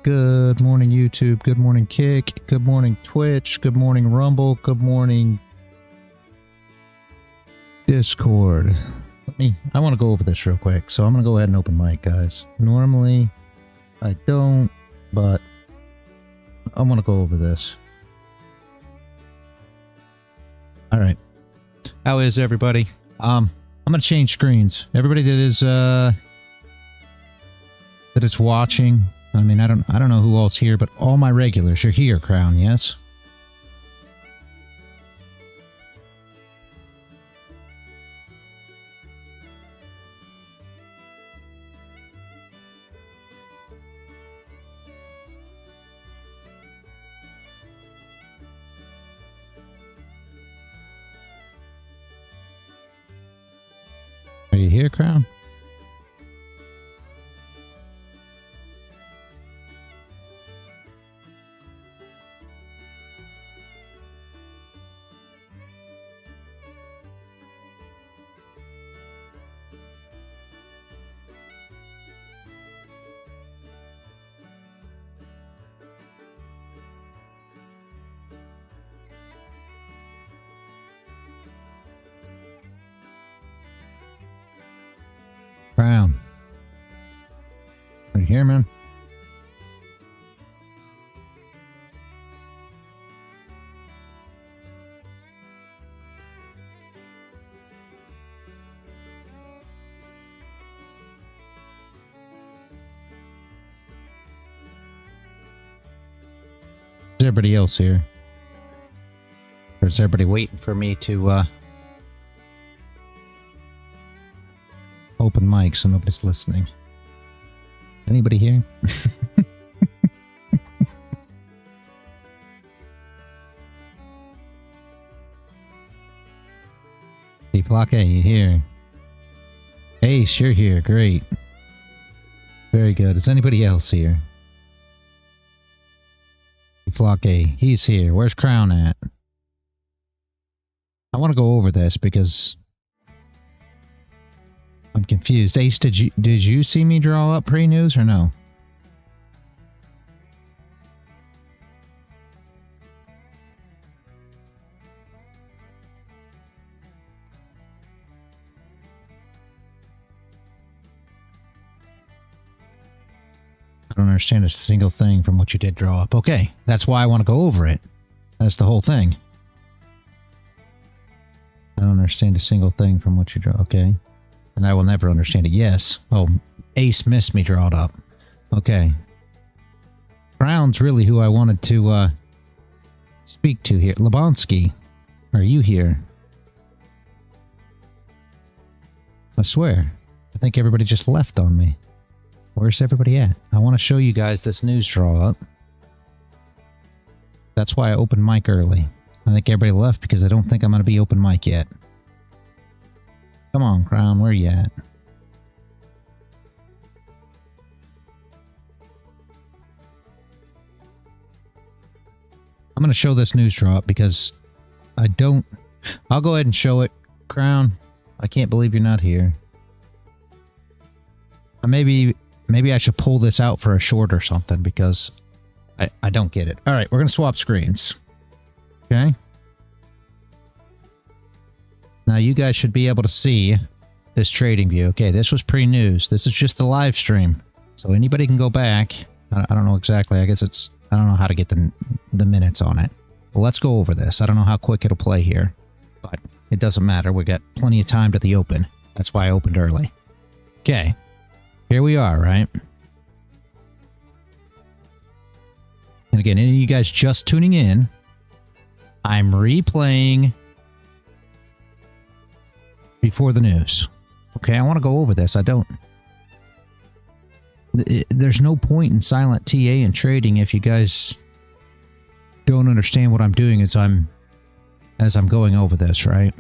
Good morning, YouTube. Good morning, Kick. Good morning, Twitch. Good morning, Rumble. Good morning, Discord. I want to go over this real quick, so I'm going to go ahead and open mic, guys. Normally, I don't, but I want to go over this. All right. How is everybody? I'm going to change screens. Everybody that is watching, I mean, I don't know who else here, but all my regulars, you're here, Crown, yes? Are you here, Crown? Crown. Are you here, man? Is everybody else here? Or is everybody waiting for me to, open mic so nobody's listening? Anybody here? Hey, Flock, you here? Ace, you're here. Great. Very good. Is anybody else here? Hey, Flock, he's here. Where's Crown at? I want to go over this because I'm confused. Ace, did you see me draw up pre-news or no? I don't understand a single thing from what you did draw up. Okay, that's why I want to go over it. That's the whole thing. I don't understand a single thing from what you draw. Okay. And I will never understand it. Yes. Oh, Ace missed me draw it up. Okay. Crown's really who I wanted to speak to here. Lebonsky, are you here? I swear. I think everybody just left on me. Where's everybody at? I want to show you guys this news draw up. That's why I opened mic early. I think everybody left because I don't think I'm going to be open mic yet. Come on, Crown, where you at? I'm going to show this news drop because I don't... I'll go ahead and show it. Crown, I can't believe you're not here. Maybe I should pull this out for a short or something because I don't get it. All right, we're going to swap screens. Okay? Now, you guys should be able to see this trading view. Okay, this was pre-news. This is just the live stream. So anybody can go back. I don't know exactly. I guess it's... I don't know how to get the minutes on it. But let's go over this. I don't know how quick it'll play here. But it doesn't matter. We got plenty of time to the open. That's why I opened early. Okay. Here we are, right? And again, any of you guys just tuning in, I'm replaying before the news. Okay, I want to go over this. I don't... There's no point in silent TA and trading if you guys don't understand what I'm doing as I'm going over this, right?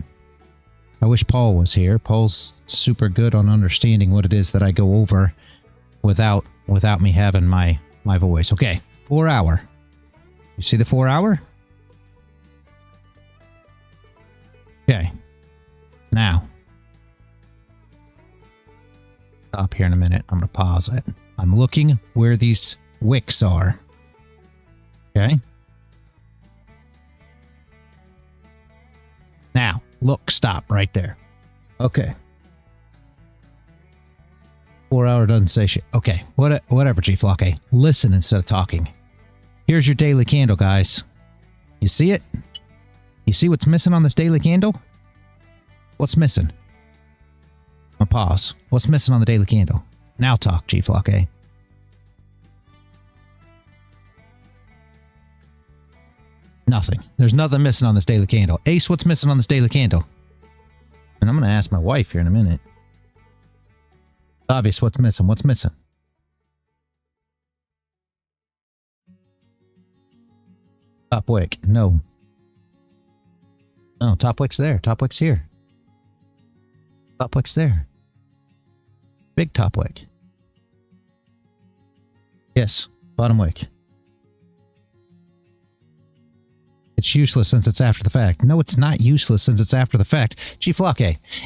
I wish Paul was here. Paul's super good on understanding what it is that I go over without me having my voice. Okay, 4 hour. You see the 4 hour? Okay. Now. Stop here in a minute. I'm going to pause it. I'm looking where these wicks are. Okay? Now, look, stop right there. Okay. 4 hour doesn't say shit. Okay, whatever, G-Flock. Listen instead of talking. Here's your daily candle, guys. You see it? You see what's missing on this daily candle? What's missing? I'll pause. What's missing on the daily candle? Now talk, G-Flock. Nothing. There's nothing missing on this daily candle. Ace, what's missing on this daily candle? And I'm going to ask my wife here in a minute. Obvious, what's missing? What's missing? Top wick. No. No, top wick's there. Top wick's here. Top wick's there. Big top wick. Yes, bottom wick. It's useless since it's after the fact. No, it's not useless since it's after the fact. G-Flock,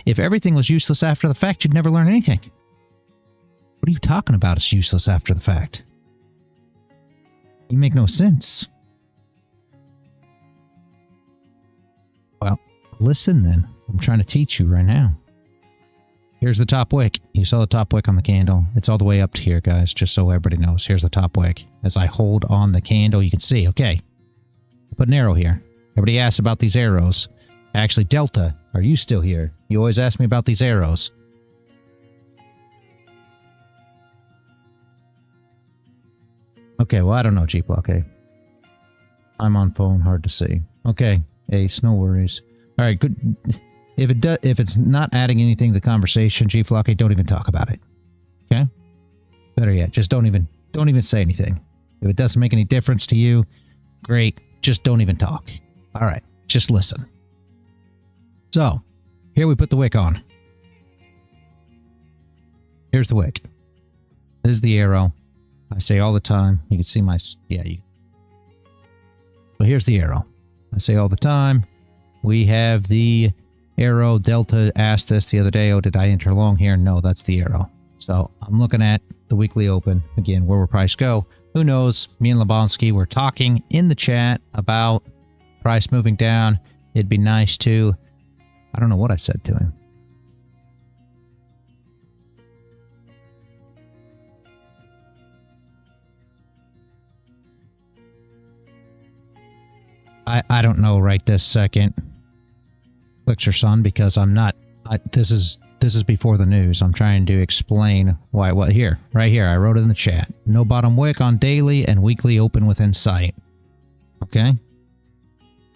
if everything was useless after the fact, you'd never learn anything. What are you talking about? It's useless after the fact. You make no sense. Well, listen then. I'm trying to teach you right now. Here's the top wick. You saw the top wick on the candle. It's all the way up to here, guys, just so everybody knows. Here's the top wick. As I hold on the candle, you can see, okay. I put an arrow here. Everybody asks about these arrows. Actually, Delta, are you still here? You always ask me about these arrows. Okay, well, I don't know, G-Block. I'm on phone, hard to see. Okay, Ace, no worries. All right, good. If it's not adding anything to the conversation, G-Flock, don't even talk about it. Okay? Better yet, just don't even say anything. If it doesn't make any difference to you, great. Just don't even talk. All right, just listen. So, here we put the wick on. Here's the wick. This is the arrow. I say all the time. You can see my... Yeah, you... But here's the arrow. I say all the time. We have the... arrow. Delta asked this the other day. Oh, did I enter long here? No, that's the arrow. So I'm looking at the weekly open. Again, where will price go? Who knows? Me and Lebonsky were talking in the chat about price moving down. It'd be nice to... I don't know what I said to him. I don't know right this second. Elixir Son, because I'm not... this is before the news. I'm trying to explain why. What here? Right here. I wrote it in the chat. No bottom wick on daily and weekly open within sight. Okay?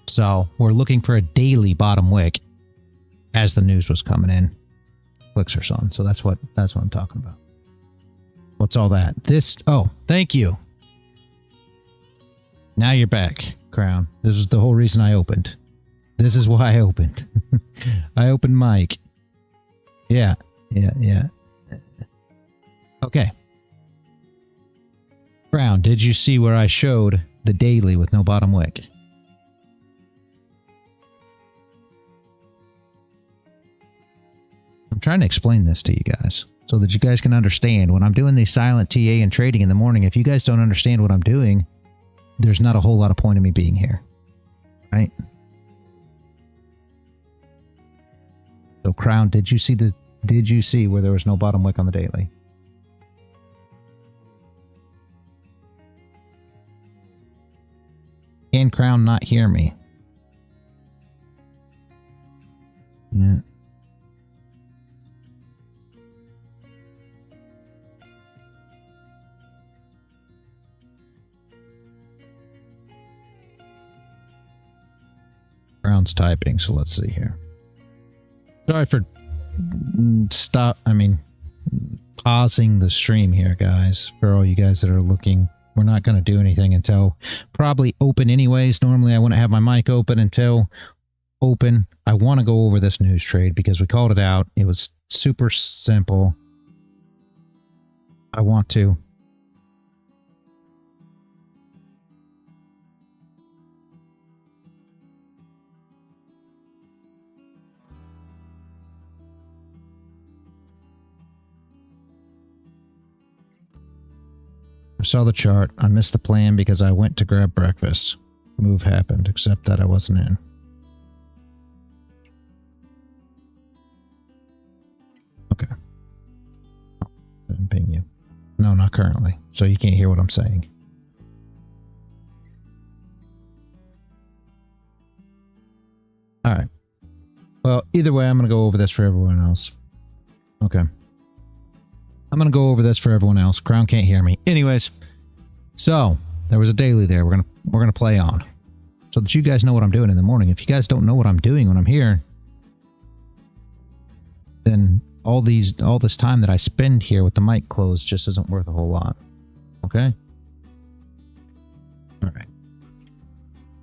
So, we're looking for a daily bottom wick as the news was coming in. Elixir Son. So that's what I'm talking about. What's all that? This... Oh, thank you. Now you're back, Crown. This is the whole reason I opened. This is why I opened. I opened Mike. Yeah. Okay. Brown, did you see where I showed the daily with no bottom wick? I'm trying to explain this to you guys so that you guys can understand. When I'm doing the silent TA and trading in the morning, if you guys don't understand what I'm doing, there's not a whole lot of point in me being here. Right? So, Crown, did you see where there was no bottom wick on the daily? Can Crown not hear me? Yeah. Crown's typing, so let's see here. Sorry for pausing the stream here, guys. For all you guys that are looking, we're not going to do anything until probably open anyways. Normally, I wouldn't have my mic open until open. I want to go over this news trade because we called it out. It was super simple. I want to. I saw the chart. I missed the plan because I went to grab breakfast. Move happened, except that I wasn't in. Okay. I didn't ping you. No, not currently. So you can't hear what I'm saying. All right. Well, either way, I'm going to go over this for everyone else. Okay. I'm going to go over this for everyone else. Crown can't hear me. Anyways, so there was a daily there. We're going to play on so that you guys know what I'm doing in the morning. If you guys don't know what I'm doing when I'm here, then all this time that I spend here with the mic closed just isn't worth a whole lot. Okay? All right.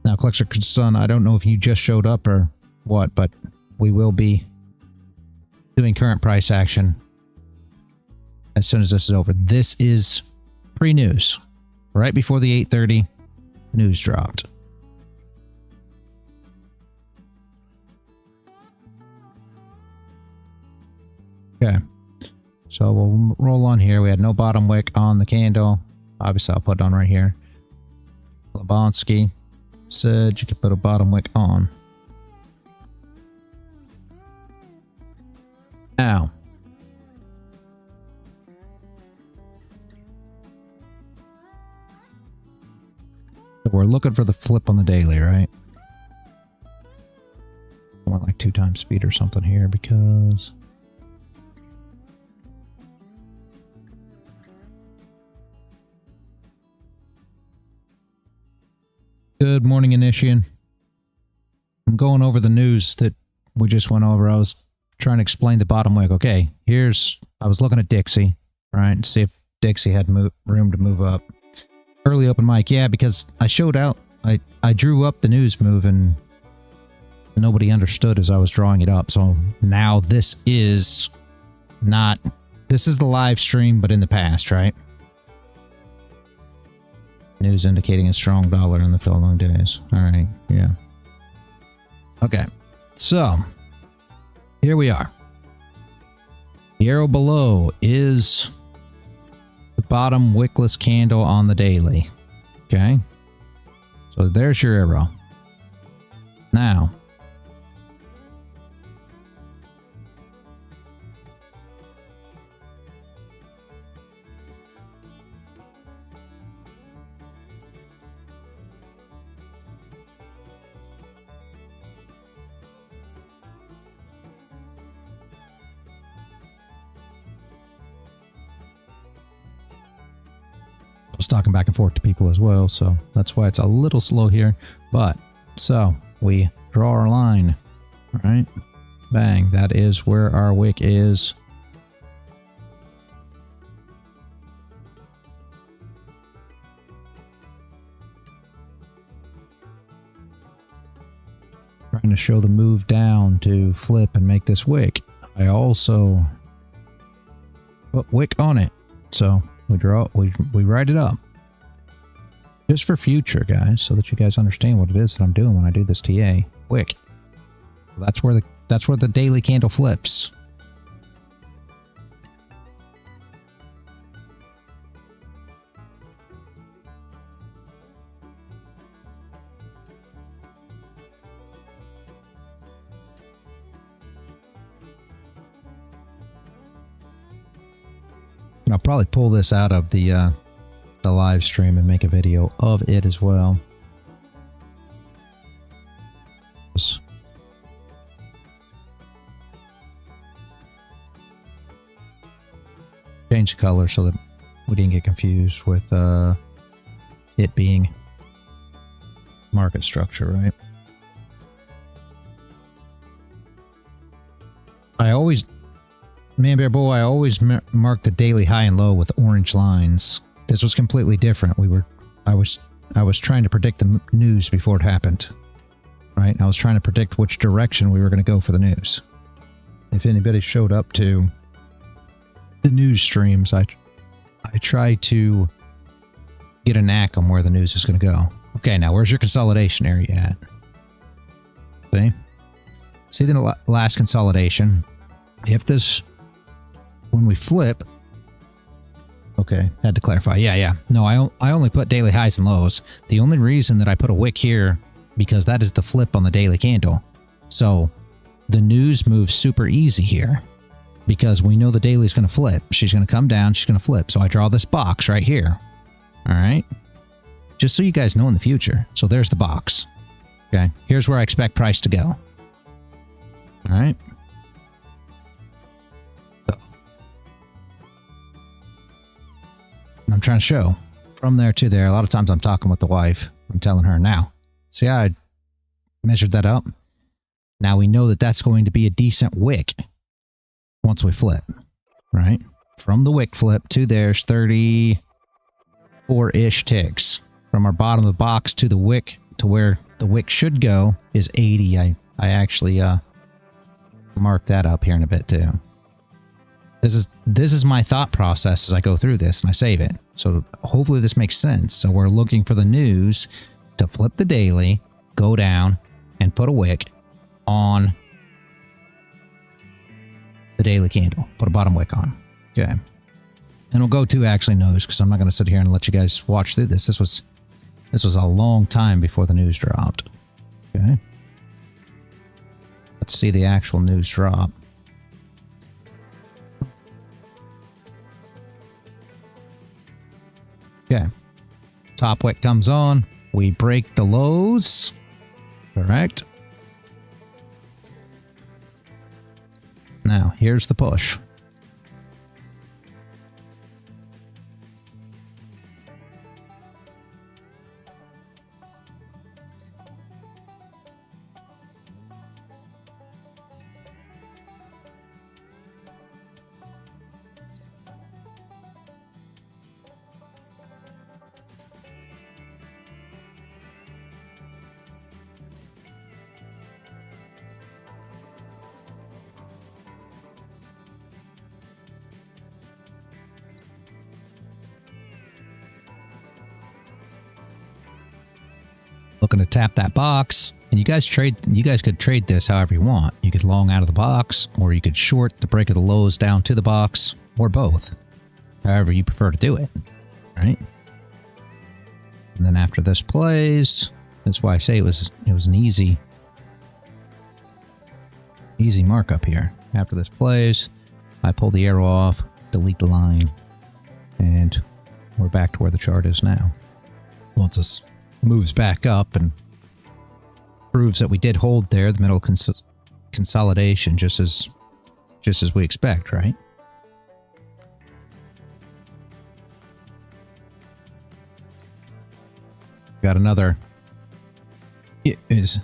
Now, Collector Son, I don't know if you just showed up or what, but we will be doing current price action as soon as this is over. This is pre-news. Right before the 8:30 news dropped. Okay. So we'll roll on here. We had no bottom wick on the candle. Obviously, I'll put it on right here. Lebonsky said you could put a bottom wick on. Now. So we're looking for the flip on the daily, right? I want like 2 times speed or something here because... Good morning, Initian. I'm going over the news that we just went over. I was trying to explain the bottom wick. Okay, I was looking at Dixie, right, to see if Dixie had room to move up. Early open mic, yeah, because I showed out. I drew up the news move and nobody understood as I was drawing it up. So now this is the live stream, but in the past, right? News indicating a strong dollar in the following days. All right, yeah. Okay, so here we are. The arrow below is the bottom wickless candle on the daily. Okay, so there's your arrow. Now, was talking back and forth to people as well, so that's why it's a little slow here. But so we draw our line, all right? Bang, that is where our wick is. Trying to show the move down to flip and make this wick. I also put wick on it, so we write it up just for future, guys, so that you guys understand what it is that I'm doing when I do this TA wick. That's where the daily candle flips. I'll probably pull this out of the live stream and make a video of it as well. Change the color so that we didn't get confused with it being market structure, right? Man Bear Bull, I always mark the daily high and low with orange lines. This was completely different. I was trying to predict the news before it happened, right? I was trying to predict which direction we were going to go for the news. If anybody showed up to the news streams, I try to get a knack on where the news is going to go. Okay, now where's your consolidation area at? See the last consolidation. If this, when we flip, Okay, had to clarify. Yeah. No, I only put daily highs and lows. The only reason that I put a wick here, because that is the flip on the daily candle. So the news moves super easy here because we know the daily is going to flip. She's going to come down, she's going to flip. So I draw this box right here. All right. Just so you guys know in the future. So there's the box. Okay. Here's where I expect price to go. All right. So I'm trying to show from there to there. A lot of times I'm talking with the wife. I'm telling her now. See how I measured that up? Now we know that that's going to be a decent wick once we flip, right? From the wick flip to there's 34-ish ticks. From our bottom of the box to the wick to where the wick should go is 80. I actually mark that up here in a bit too. This is my thought process as I go through this and I save it. So hopefully this makes sense. So we're looking for the news to flip the daily, go down, and put a wick on the daily candle. Put a bottom wick on. Okay. And we'll go to actually news because I'm not going to sit here and let you guys watch through this. This was a long time before the news dropped. Okay. Let's see the actual news drop. Okay. Top wick comes on. We break the lows. Correct. Now, here's the push. Looking to tap that box, and you guys could trade this however you want. You could long out of the box, or you could short the break of the lows down to the box, or both. However you prefer to do it, right? And then after this plays, that's why I say it was an easy markup here. After this plays, I pull the arrow off, delete the line, and we're back to where the chart is now. Once this moves back up and proves that we did hold there, the middle consolidation, just as we expect, right? Got another.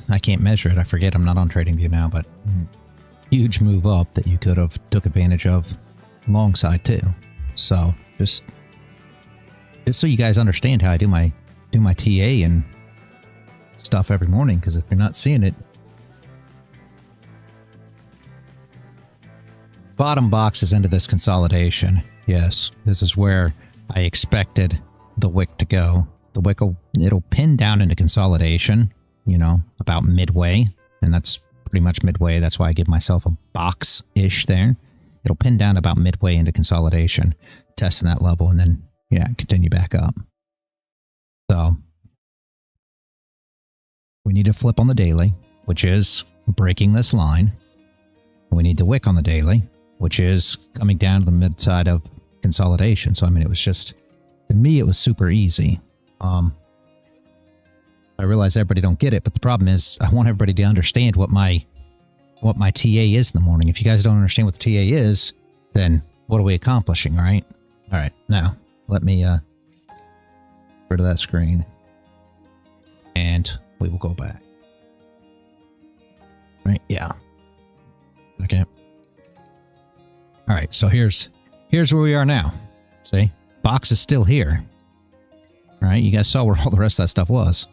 I can't measure it. I forget. I'm not on TradingView now, but huge move up that you could have took advantage of long side too. So just so you guys understand how I do my TA and stuff every morning, because if you're not seeing it, bottom box is into this consolidation. Yes, this is where I expected the wick to go. The wick it'll pin down into consolidation, you know, about midway, and that's pretty much midway. That's why I give myself a box-ish there. It'll pin down about midway into consolidation, testing that level, and then yeah, continue back up. So we need a flip on the daily, which is breaking this line. We need the wick on the daily, which is coming down to the mid side of consolidation. So I mean, it was just, to me, it was super easy. I realize everybody don't get it, but the problem is I want everybody to understand what my TA is in the morning. If you guys don't understand what the TA is, then what are we accomplishing, right? All right, now let me rid of that screen, and we will go back. Right? Yeah. Okay. All right. So here's where we are now. See, box is still here. All right. You guys saw where all the rest of that stuff was.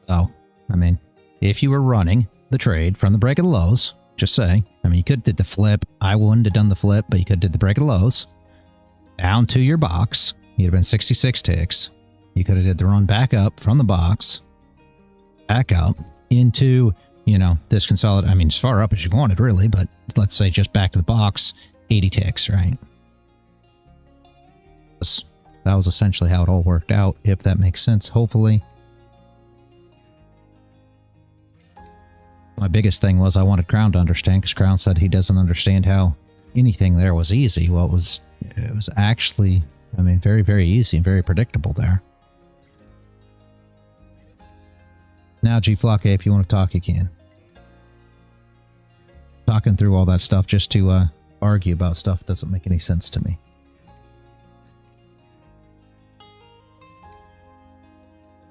So, I mean, if you were running the trade from the break of the lows, just say, I mean, you could have did the flip. I wouldn't have done the flip, but you could have did the break of the lows down to your box. You'd have been 66 ticks. You could have did the run back up from the box, back up into, you know, this consolidate. I mean, as far up as you wanted, really, but let's say just back to the box, 80 ticks, right? That was essentially how it all worked out, if that makes sense, hopefully. My biggest thing was I wanted Crown to understand, because Crown said he doesn't understand how anything there was easy. Well, it was actually, I mean, very, very easy and very predictable there. Now, G-Flock, if you want to talk, you can. Talking through all that stuff just to argue about stuff doesn't make any sense to me.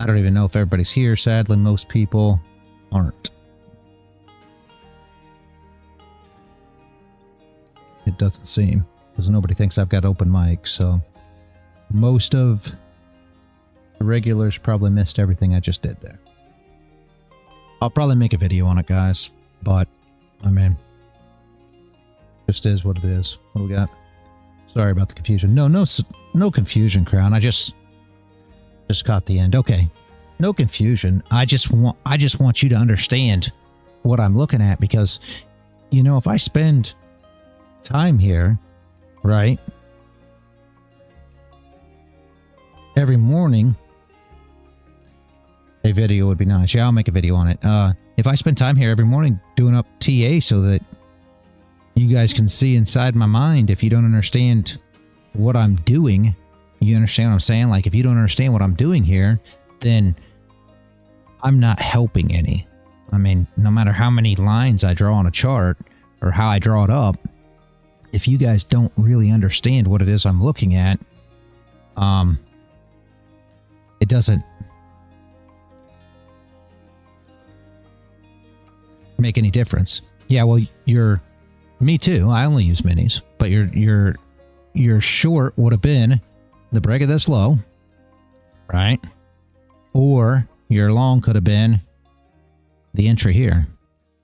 I don't even know if everybody's here. Sadly, most people aren't. It doesn't seem, because nobody thinks I've got open mic, so most of the regulars probably missed everything I just did there. I'll probably make a video on it, guys, but I mean, just is what it is. What do we got? Sorry about the confusion. No confusion, Crown. I just caught the end. Okay, no confusion. I just want you to understand what I'm looking at, because, you know, if I spend time here, right, every morning, a video would be nice. Yeah, I'll make a video on it. If I spend time here every morning doing up TA so that you guys can see inside my mind, if you don't understand what I'm doing, you understand what I'm saying? Like, if you don't understand what I'm doing here, then I'm not helping any. I mean, no matter how many lines I draw on a chart or how I draw it up, if you guys don't really understand what it is I'm looking at, it doesn't make any difference. Yeah, well, me too. I only use minis, but your short would have been the break of this low, right? Or your long could have been the entry here.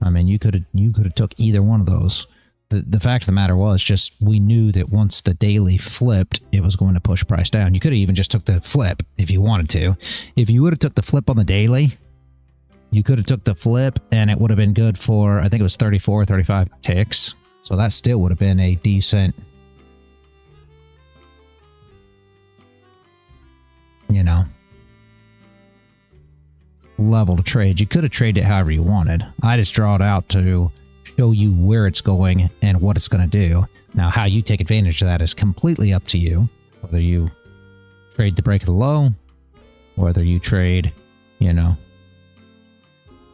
I mean, you could have took either one of those. The fact of the matter was, just we knew that once the daily flipped, it was going to push price down. You could have even just took the flip if you wanted to. If you would have took the flip on the daily, you could have took the flip and it would have been good for, I think it was 34, 35 ticks. So that still would have been a decent, you know, level to trade. You could have traded it however you wanted. I just draw it out to show you where it's going and what it's going to do. Now, how you take advantage of that is completely up to you. Whether you trade the break of the low, whether you trade, you know,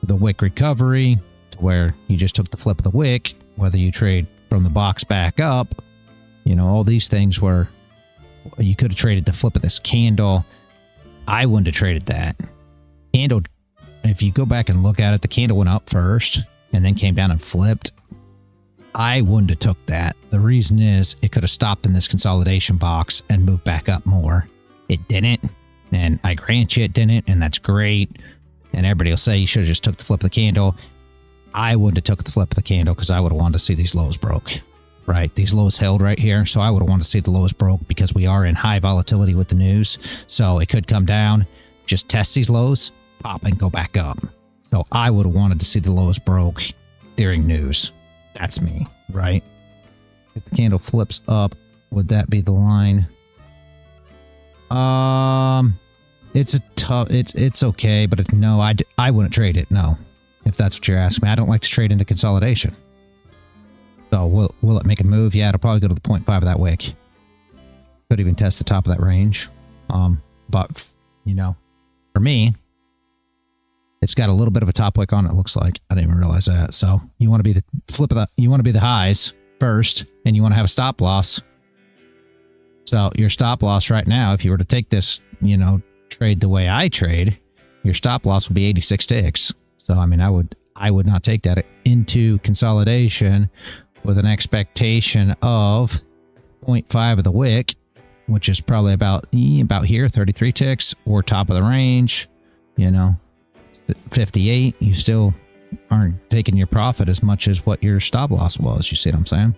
the wick recovery to where you just took the flip of the wick, whether you trade from the box back up, you know, all these things where you could have traded the flip of this candle. I wouldn't have traded that. Candle, if you go back and look at it, the candle went up first and then came down and flipped. I wouldn't have took that. The reason is it could have stopped in this consolidation box and moved back up more. It didn't, and I grant you it didn't, and that's great. And everybody will say you should have just took the flip of the candle. I wouldn't have took the flip of the candle because I would have wanted to see these lows broke. Right, these lows held right here, so I would have wanted to see the lows broke because we are in high volatility with the news. So it could come down, just test these lows, pop and go back up. So I would have wanted to see the lows broke during news. That's me, right? If the candle flips up, would that be the line? It's a tough. It's okay, but no, I wouldn't trade it. No, if that's what you're asking me, I don't like to trade into consolidation. So will it make a move? Yeah, it'll probably go to the 0.5 of that wick. Could even test the top of that range. But you know, for me, it's got a little bit of a top wick on it. Looks like I didn't even realize that. So you want to be the flip of the. You want to be the highs first, and you want to have a stop loss. So your stop loss right now, if you were to take this, you know, trade the way I trade, your stop loss would be 86 ticks. So I mean, I would not take that into consolidation with an expectation of 0.5 of the wick, which is probably about here, 33 ticks, or top of the range, you know, 58. You still aren't taking your profit as much as what your stop loss was. You see what I'm saying?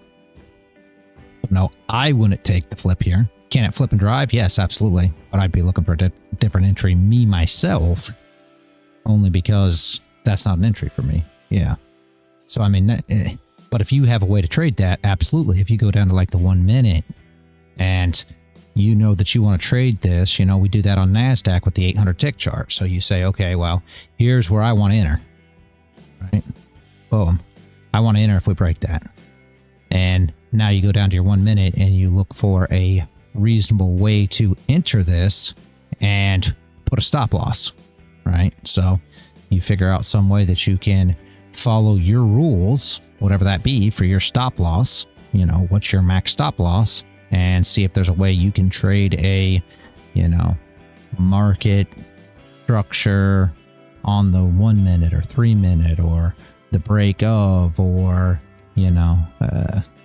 No, I wouldn't take the flip here. Can it flip and drive? Yes, absolutely. But I'd be looking for a different entry, me, myself, only because that's not an entry for me. Yeah. So, I mean, but if you have a way to trade that, absolutely. If you go down to like the 1 minute and you know that you want to trade this, you know, we do that on Nasdaq with the 800 tick chart. So you say, okay, well, here's where I want to enter, right? Boom. I want to enter if we break that. And now you go down to your 1 minute and you look for a reasonable way to enter this and put a stop loss, right? So you figure out some way that you can follow your rules, whatever that be, for your stop loss. You know, what's your max stop loss, and see if there's a way you can trade a, you know, market structure on the 1 minute or 3 minute or the break of, or, you know,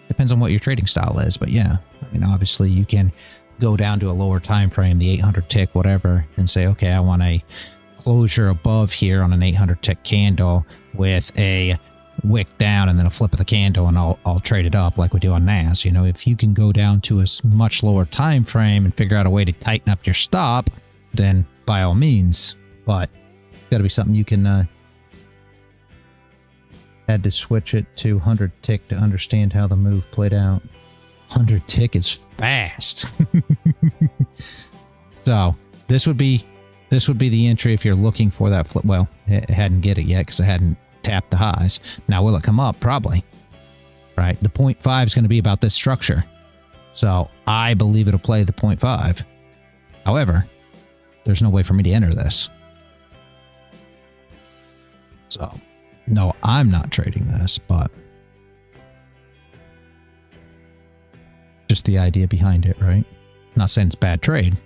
depends on what your trading style is. But yeah, I mean, obviously you can go down to a lower time frame, the 800 tick, whatever, and say, okay, I want a closure above here on an 800 tick candle with a wick down and then a flip of the candle, and I'll trade it up like we do on NAS. You know, if you can go down to a much lower time frame and figure out a way to tighten up your stop, then by all means. But it's got to be something you can had to switch it to 100 tick to understand how the move played out. 100 tick is fast. So this would be the entry if you're looking for that flip. Well, it hadn't get it yet because I hadn't tapped the highs. Now, will it come up? Probably. Right? The 0.5 is going to be about this structure. So I believe it'll play the 0.5. However, there's no way for me to enter this. So, no, I'm not trading this, but just the idea behind it, right? Not saying it's a bad trade.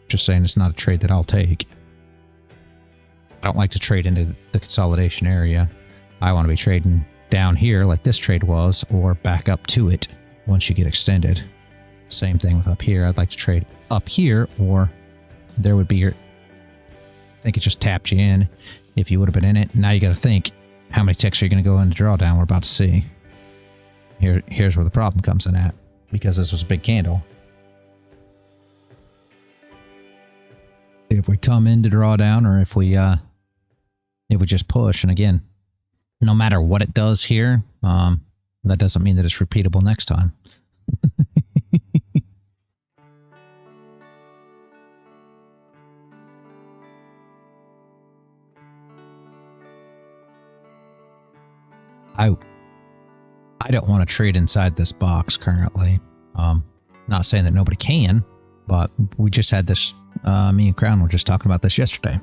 Just saying it's not a trade that I'll take. I don't like to trade into the consolidation area. I want to be trading down here like this trade was, or back up to it once you get extended. Same thing with up here. I'd like to trade up here, or there would be your... I think it just tapped you in if you would have been in it. Now you got to think, how many ticks are you going to go into drawdown? We're about to see. Here's where the problem comes in at, because this was a big candle. If we come into drawdown, or if we just push, and again, no matter what it does here, that doesn't mean that it's repeatable next time. I don't want to trade inside this box currently. Not saying that nobody can, but we just had this, me and Crown were just talking about this yesterday.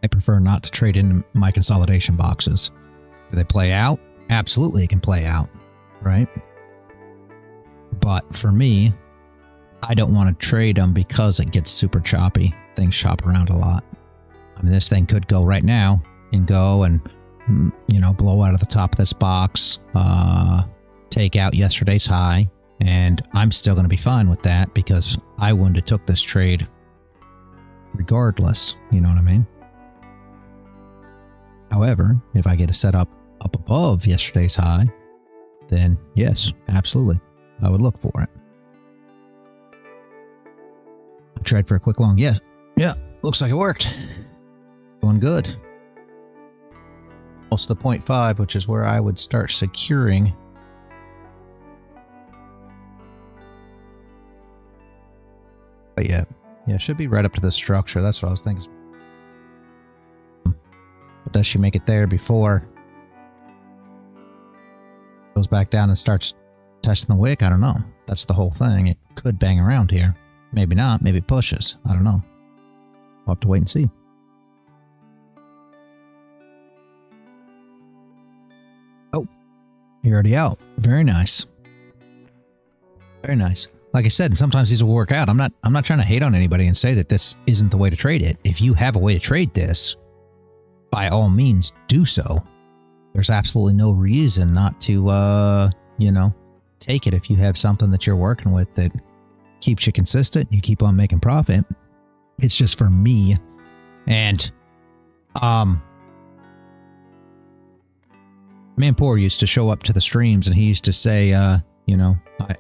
I prefer not to trade into my consolidation boxes. Do they play out? Absolutely, it can play out, right? But for me, I don't want to trade them because it gets super choppy. Things chop around a lot. I mean, this thing could go right now and go and, you know, blow out of the top of this box, take out yesterday's high, and I'm still going to be fine with that because I wouldn't have took this trade regardless. You know what I mean? However, if I get a setup up above yesterday's high, then yes, absolutely, I would look for it. I tried for a quick long. Yeah, looks like it worked. Doing good. Almost the 0.5, which is where I would start securing. But yeah, it should be right up to the structure. That's what I was thinking. But does she make it there before it goes back down and starts testing the wick? I don't know. That's the whole thing. It could bang around here. Maybe not. Maybe it pushes. I don't know. We'll have to wait and see. Oh, you're already out. Very nice. Very nice. Like I said, sometimes these will work out. I'm not trying to hate on anybody and say that this isn't the way to trade it. If you have a way to trade this, by all means, do so. There's absolutely no reason not to, you know, take it if you have something that you're working with that keeps you consistent. You keep on making profit. It's just for me. And, Manpour used to show up to the streams and he used to say, you know,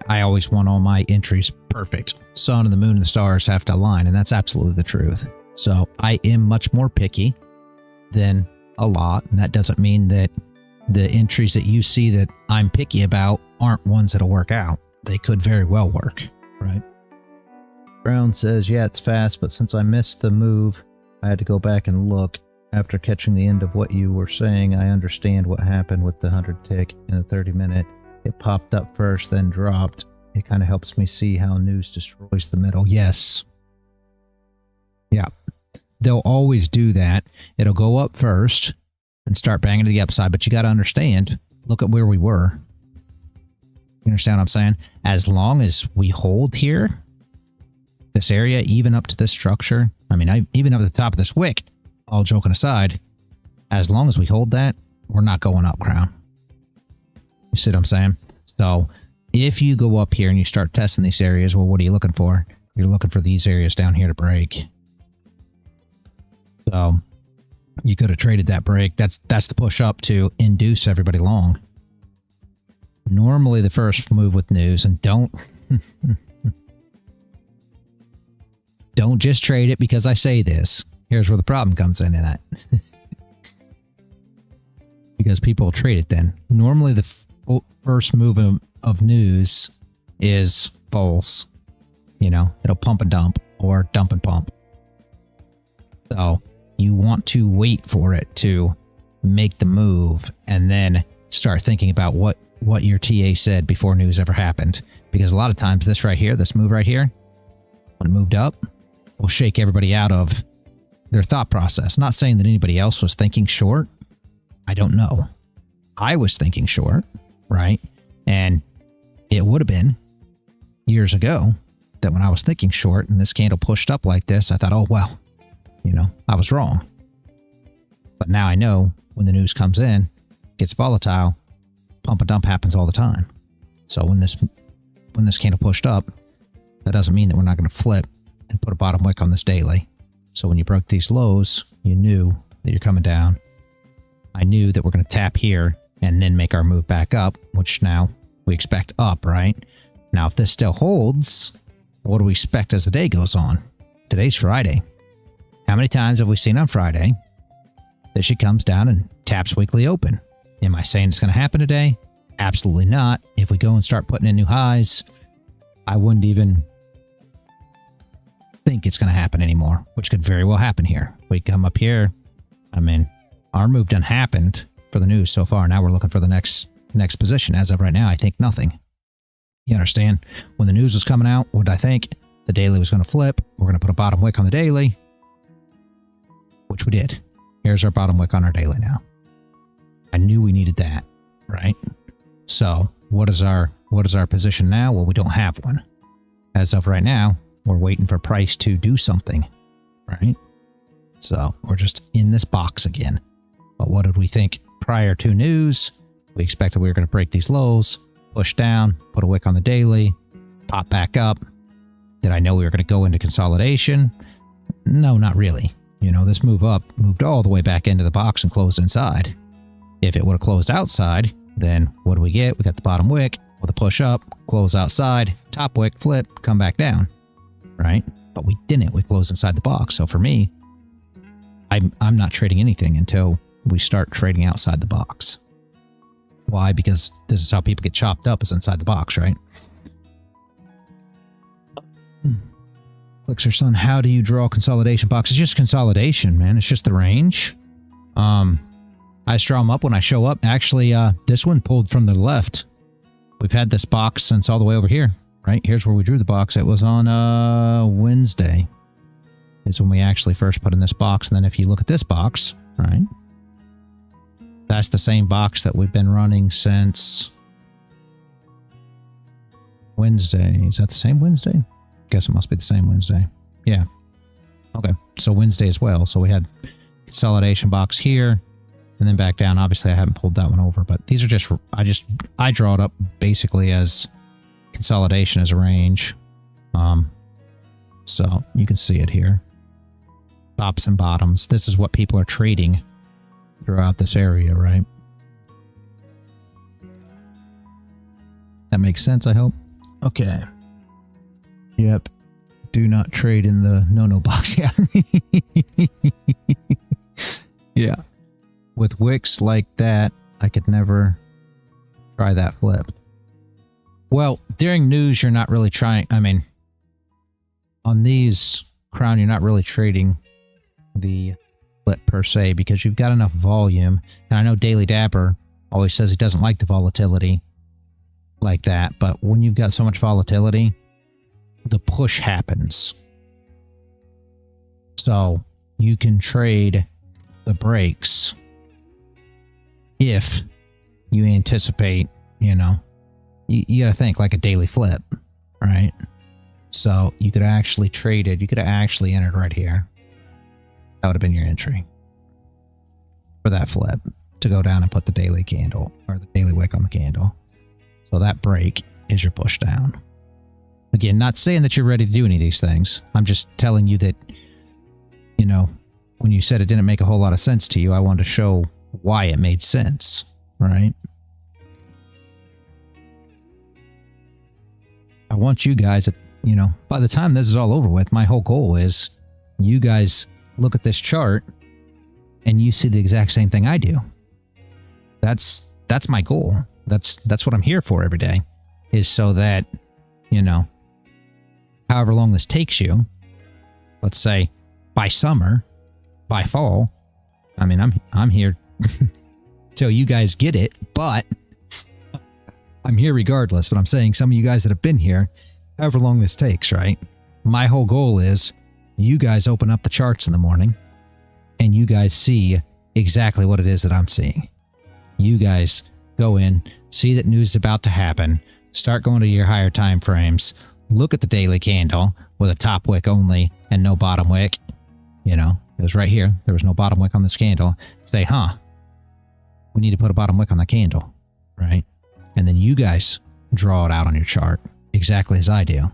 I always want all my entries perfect. Sun and the moon and the stars have to align, and that's absolutely the truth. So I am much more picky than a lot, and that doesn't mean that the entries that you see that I'm picky about aren't ones that'll work out. They could very well work, right? Brown says, yeah, it's fast, but since I missed the move, I had to go back and look. After catching the end of what you were saying, I understand what happened with the 100 tick in the 30-minute. It popped up first, then dropped. It kind of helps me see how news destroys the middle. Yes. Yeah. They'll always do that. It'll go up first and start banging to the upside, but you got to understand, look at where we were. You understand what I'm saying? As long as we hold here, this area, even up to this structure, I mean, even up at the top of this wick, all joking aside, as long as we hold that, we're not going up, Crown. You see what I'm saying? So if you go up here and you start testing these areas, well, what are you looking for? You're looking for these areas down here to break. So you could have traded that break. That's the push up to induce everybody long. Normally the first move with news, and don't don't just trade it because I say this. Here's where the problem comes in it. Because people will trade it then. Normally the first move of news is bulls. You know, it'll pump and dump or dump and pump. So you want to wait for it to make the move and then start thinking about what your TA said before news ever happened. Because a lot of times this right here, this move right here, when it moved up, will shake everybody out of their thought process. Not saying that anybody else was thinking short. I don't know. I was thinking short, right? And it would have been years ago that when I was thinking short and this candle pushed up like this, I thought, oh, well, you know, I was wrong. But now I know when the news comes in, gets volatile, pump and dump happens all the time. So when this candle pushed up, that doesn't mean that we're not going to flip and put a bottom wick on this daily. So when you broke these lows, you knew that you're coming down. I knew that we're going to tap here and then make our move back up, which now we expect up, right? Now, if this still holds, what do we expect as the day goes on? Today's Friday. How many times have we seen on Friday that she comes down and taps weekly open? Am I saying it's going to happen today? Absolutely not. If we go and start putting in new highs, I wouldn't even think it's going to happen anymore, which could very well happen here. We come up here. I mean, our move done happened for the news so far. Now we're looking for the next position. As of right now, I think nothing. You understand? When the news was coming out, what did I think? The daily was going to flip. We're going to put a bottom wick on the daily, which we did. Here's our bottom wick on our daily now. I knew we needed that, right? So what is our position now? Well, we don't have one. As of right now, we're waiting for price to do something, right? So we're just in this box again. But what did we think prior to news? We expected we were going to break these lows, push down, put a wick on the daily, pop back up. Did I know we were going to go into consolidation? No, not really. You know, this move up moved all the way back into the box and closed inside. If it would have closed outside, then what do we get? We got the bottom wick with a push up, close outside, top wick, flip, come back down, right? But we didn't. We closed inside the box. So for me, I'm not trading anything until we start trading outside the box. Why? Because this is how people get chopped up, is inside the box, right? Elixir Sun, how do you draw consolidation box? It's just consolidation, man. It's just the range. I just draw them up when I show up. Actually, this one pulled from the left. We've had this box since all the way over here, right? Here's where we drew the box. It was on Wednesday. Is when we actually first put in this box. And then if you look at this box, right? That's the same box that we've been running since Wednesday. Is that the same Wednesday? Guess it must be the same Wednesday. Yeah. Okay. So Wednesday as well. So we had consolidation box here and then back down. Obviously, I haven't pulled that one over, but these are just, I draw it up basically as consolidation as a range. So you can see it here. Tops and bottoms. This is what people are trading throughout this area, right? That makes sense, I hope. Okay. Yep. Do not trade in the no-no box. Yeah. Yeah. With wicks like that, I could never try that flip. Well, during news, you're not really trying. I mean, On these, Crown, you're not really trading the flip per se because you've got enough volume. And I know Daily Dapper always says he doesn't like the volatility like that, but when you've got so much volatility, the push happens. So you can trade the breaks if you anticipate, you know, you got to think like a daily flip, right? So you could actually trade it. You could have actually entered right here. That would have been your entry for that flip to go down and put the daily candle or the daily wick on the candle. So that break is your push down. Again, not saying that you're ready to do any of these things. I'm just telling you that, you know, when you said it didn't make a whole lot of sense to you, I wanted to show why it made sense, right? I want you guys, you know, by the time this is all over with, my whole goal is you guys look at this chart and you see the exact same thing I do. That's my goal. That's what I'm here for every day, is so that, you know, however long this takes you, let's say by summer, by fall, I mean, I'm here till you guys get it, but I'm here regardless. But I'm saying some of you guys that have been here, however long this takes, right? My whole goal is you guys open up the charts in the morning and you guys see exactly what it is that I'm seeing. You guys go in, see that news is about to happen, start going to your higher time frames, look at the daily candle with a top wick only and no bottom wick. You know, it was right here. There was no bottom wick on this candle. Say, huh, we need to put a bottom wick on the candle, right? And then you guys draw it out on your chart exactly as I do.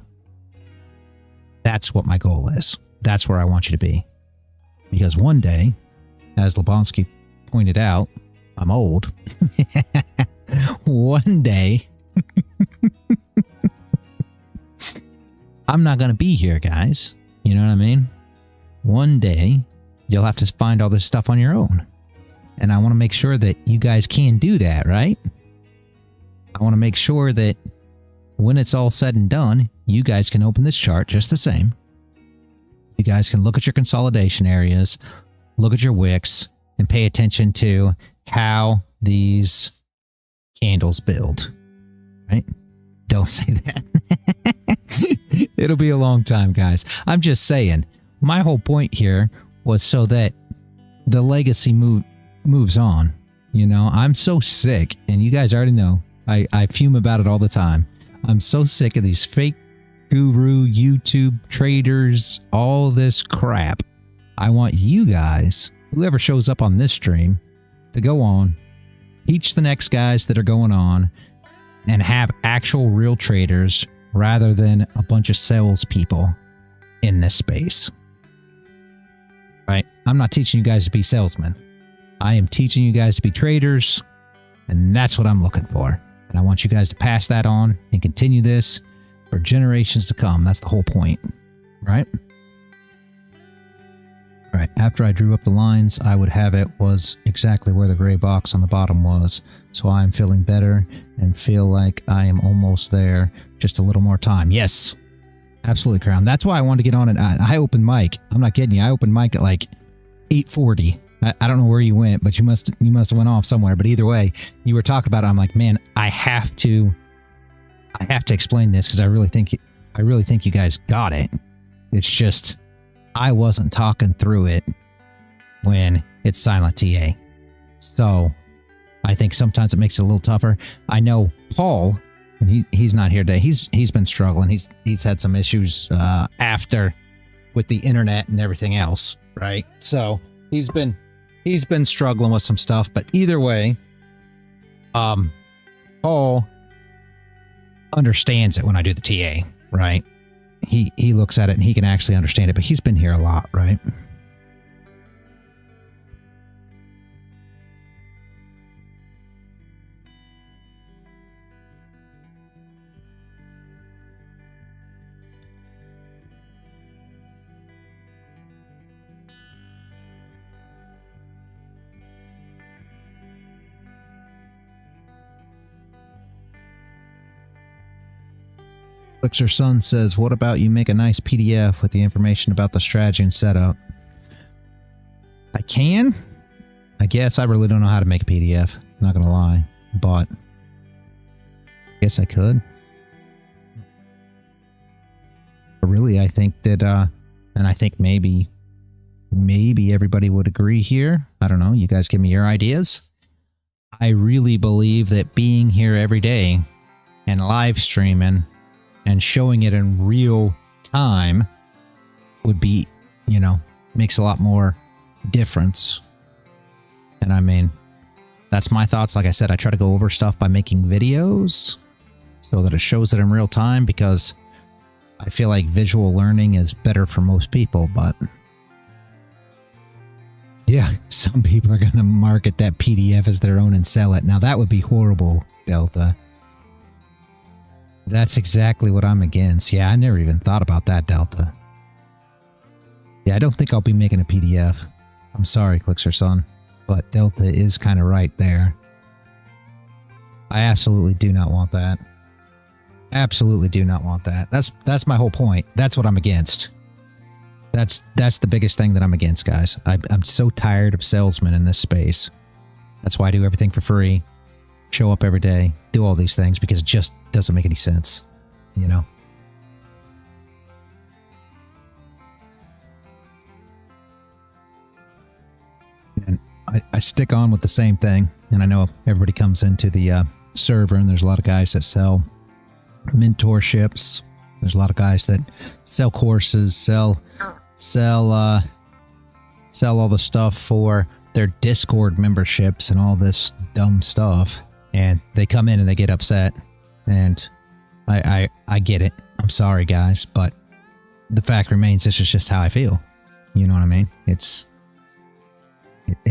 That's what my goal is. That's where I want you to be. Because one day, as Lebonsky pointed out, I'm old. One day, I'm not going to be here, guys. You know what I mean? One day, you'll have to find all this stuff on your own. And I want to make sure that you guys can do that, right? I want to make sure that when it's all said and done, you guys can open this chart just the same. You guys can look at your consolidation areas, look at your wicks, and pay attention to how these candles build, right? Don't say that. It'll be a long time, guys. I'm just saying, my whole point here was so that the legacy moves on. You know, I'm so sick, and you guys already know, I fume about it all the time. I'm so sick of these fake guru YouTube traders, all this crap. I want you guys, whoever shows up on this stream, to go on, teach the next guys that are going on, and have actual real traders rather than a bunch of salespeople in this space. Right? I'm not teaching you guys to be salesmen. I am teaching you guys to be traders, and that's what I'm looking for. And I want you guys to pass that on and continue this for generations to come. That's the whole point, right? All right, after I drew up the lines, I would have it was exactly where the gray box on the bottom was. So I'm feeling better and feel like I am almost there. Just a little more time. Yes, absolutely, Crown. That's why I wanted to get on an I opened mic. I'm not kidding you. I opened mic at like 8:40. I don't know where you went, but you must have went off somewhere. But either way, you were talking about it. I'm like, man, I have to explain this because I really think you guys got it. It's just I wasn't talking through it when it's silent TA. So I think sometimes it makes it a little tougher. I know Paul, and he's not here today. He's been struggling. He's had some issues after with the internet and everything else, right? So he's been struggling with some stuff, but either way, Paul understands it when I do the TA, right? He looks at it and he can actually understand it, but he's been here a lot, right? Elixir Sun says, what about you make a nice PDF with the information about the strategy and setup? I can. I guess I really don't know how to make a PDF. Not gonna lie. But I guess I could. But really, I think that, and I think maybe everybody would agree here. I don't know. You guys give me your ideas. I really believe that being here every day and live streaming and showing it in real time would be, you know, makes a lot more difference. And I mean, that's my thoughts. Like I said, I try to go over stuff by making videos so that it shows it in real time, because I feel like visual learning is better for most people. But yeah, some people are going to market that PDF as their own and sell it. Now that would be horrible, Delta. That's exactly what I'm against. Yeah, I never even thought about that, Delta. Yeah, I don't think I'll be making a PDF. I'm sorry, Elixir Sun, but Delta is kind of right there. I absolutely do not want that. Absolutely do not want that. That's my whole point. That's what I'm against. That's the biggest thing that I'm against, guys. I'm so tired of salesmen in this space. That's why I do everything for free. Show up every day, do all these things, because it just doesn't make any sense, you know? And I stick on with the same thing, and I know everybody comes into the server, and there's a lot of guys that sell mentorships. There's a lot of guys that sell courses, sell all the stuff for their Discord memberships and all this dumb stuff. And they come in and they get upset, and I get it. I'm sorry, guys, but the fact remains, this is just how I feel. You know what I mean? It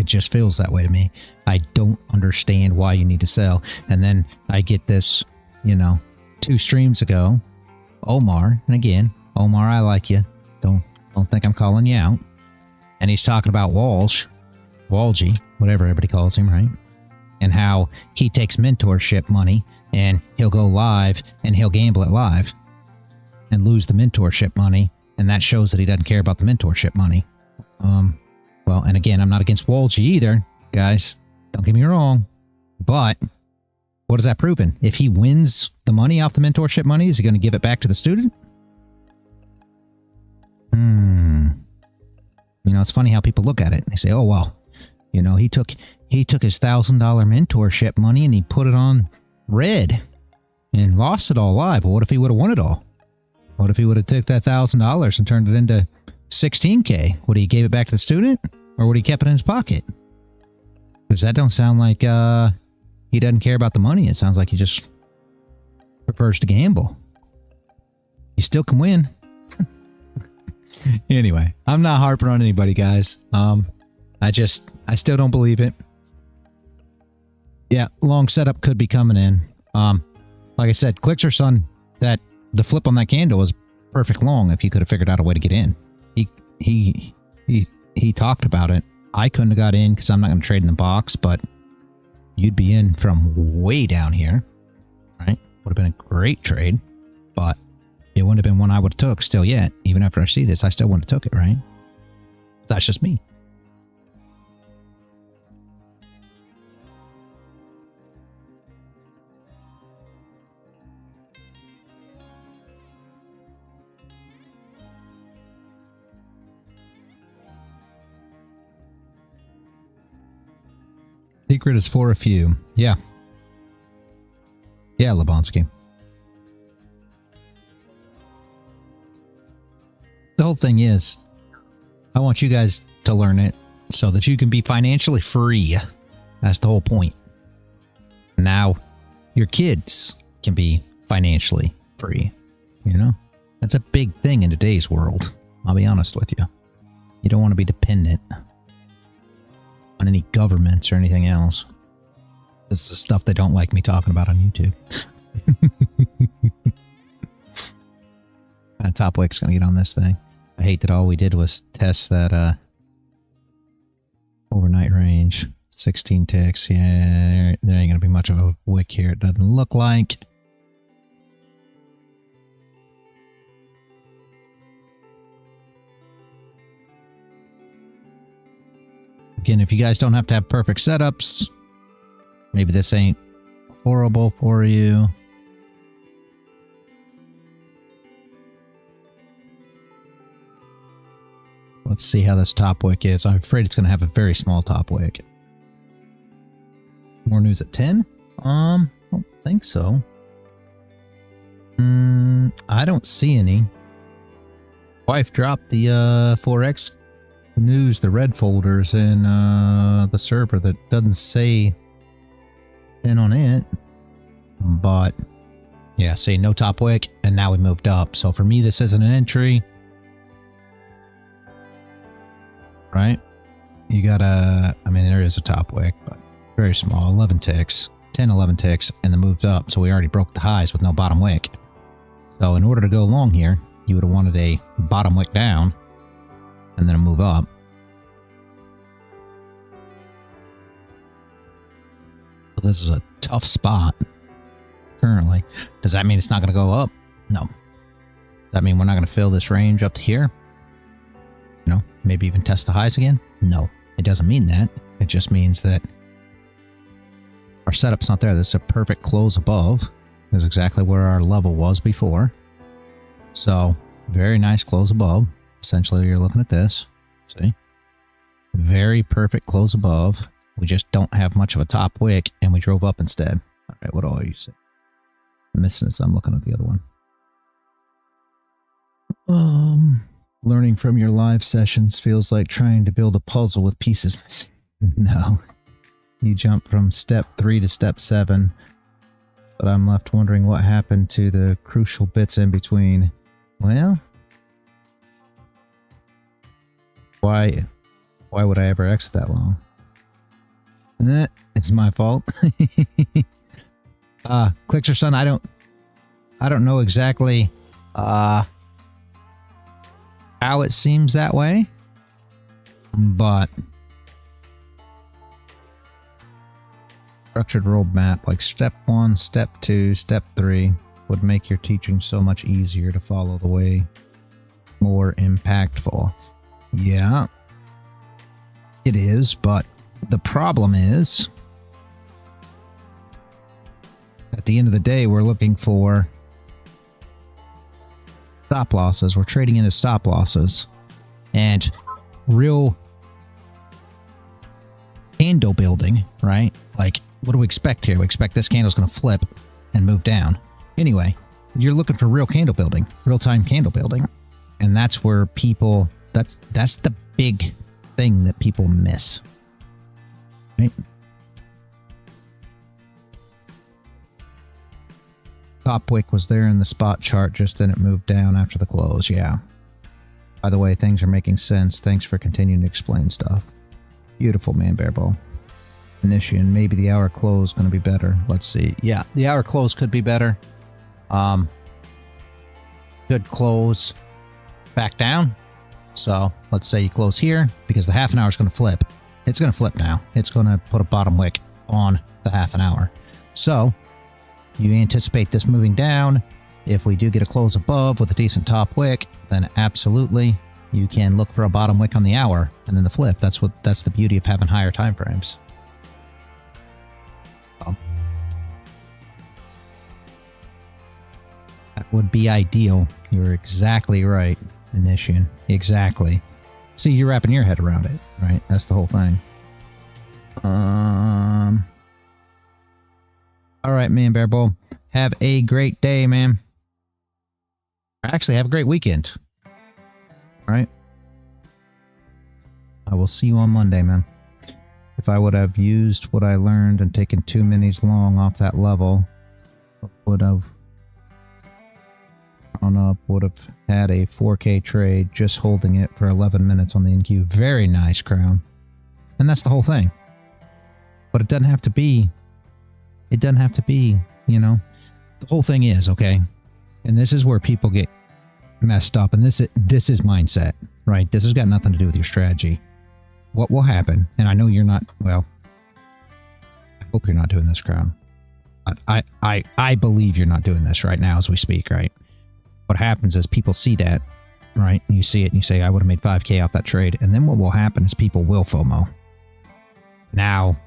just feels that way to me. I don't understand why you need to sell. And then I get this, you know, 2 streams ago, Omar, and again, Omar, I like you. Don't think I'm calling you out. And he's talking about Walgie, whatever everybody calls him, right? And how he takes mentorship money and he'll go live and he'll gamble it live and lose the mentorship money, and that shows that he doesn't care about the mentorship money. Well, and again, I'm not against Walgie either, guys. Don't get me wrong. But what is that proving? If he wins the money off the mentorship money, is he going to give it back to the student? You know, it's funny how people look at it. They say, oh, well, you know, he took his $1,000 mentorship money and he put it on red and lost it all live. Well, what if he would have won it all? What if he would have took that $1,000 and turned it into $16K? Would he gave it back to the student, or would he kept it in his pocket? Because that don't sound like he doesn't care about the money. It sounds like he just prefers to gamble. You still can win. Anyway, I'm not harping on anybody, guys. I still don't believe it. Yeah, long setup could be coming in. Like I said, Elixir Sun, that the flip on that candle was perfect long if you could have figured out a way to get in. He talked about it. I couldn't have got in because I'm not going to trade in the box, but you'd be in from way down here, right? Would have been a great trade, but it wouldn't have been one I would have took still yet. Even after I see this, I still wouldn't have took it, right? That's just me. Secret is for a few. Yeah. Yeah, Lebonsky. The whole thing is, I want you guys to learn it so that you can be financially free. That's the whole point. Now, your kids can be financially free. You know? That's a big thing in today's world. I'll be honest with you. You don't want to be dependent on any governments or anything else. This is the stuff they don't like me talking about on YouTube. Top Wick's gonna get on this thing. I hate that all we did was test that overnight range. 16 ticks. Yeah, there ain't gonna be much of a wick here. It doesn't look like. Again, if you guys don't have to have perfect setups, maybe this ain't horrible for you. Let's see how this top wick is. I'm afraid it's going to have a very small top wick. More news at 10? I don't think so. I don't see any. Wife dropped the Forex news, the red folders in the server that doesn't say 10 on it. But yeah, see, no top wick, and now we moved up. So for me, this isn't an entry. Right? You gotta, I mean, there is a top wick, but very small, 11 ticks, 10, 11 ticks, and then moved up. So we already broke the highs with no bottom wick. So in order to go long here, you would have wanted a bottom wick down and then a move up. So this is a tough spot currently. Does that mean it's not going to go up? No. Does that mean we're not going to fill this range up to here? No. Maybe even test the highs again? No. It doesn't mean that. It just means that our setup's not there. This is a perfect close above. This is exactly where our level was before. So, very nice close above. Essentially, you're looking at this. See? Very perfect close above. We just don't have much of a top wick, and we drove up instead. All right, what all you say? I'm missing it, so I'm looking at the other one. Learning from your live sessions feels like trying to build a puzzle with pieces missing. No. You jump from step 3 to step 7, but I'm left wondering what happened to the crucial bits in between. Well, why would I ever exit that long? It's my fault. Clickster Son, I don't know exactly how it seems that way, but structured roadmap like step 1, step 2, step 3 would make your teaching so much easier to follow, the way more impactful. Yeah, it is, but the problem is at the end of the day, we're looking for stop losses. We're trading into stop losses, and real candle building, right? Like, what do we expect here? We expect this candle's going to flip and move down. Anyway, you're looking for real candle building, real-time candle building, and that's where people, that's the big thing that people miss, right? Top wick was there in the spot chart, just then it moved down after the close. Yeah. By the way, things are making sense. Thanks for continuing to explain stuff. Beautiful, man, Bear Ball. Initian, maybe the hour close going to be better. Let's see. Yeah, the hour close could be better. Good close back down. So let's say you close here, because the half an hour is going to flip. It's going to flip now. It's going to put a bottom wick on the half an hour. So you anticipate this moving down. If we do get a close above with a decent top wick, then absolutely you can look for a bottom wick on the hour and then the flip. That's the beauty of having higher time frames. That would be ideal. You're exactly right, Initian. Exactly. See, you're wrapping your head around it, right? That's the whole thing. All right, man, Bear Bull. Have a great day, man. Actually, have a great weekend. All right. I will see you on Monday, man. If I would have used what I learned and taken 2 minis long off that level, would have had a 4K trade just holding it for 11 minutes on the NQ. Very nice, Crown. And that's the whole thing. But it doesn't have to be, you know, the whole thing is, okay, and this is where people get messed up, and this is mindset, right? This has got nothing to do with your strategy. What will happen, and I know you're not, well, I hope you're not doing this, Crown. I believe you're not doing this right now as we speak, right? What happens is people see that, right? And you see it and you say, I would have made 5K off that trade. And then what will happen is people will FOMO. Now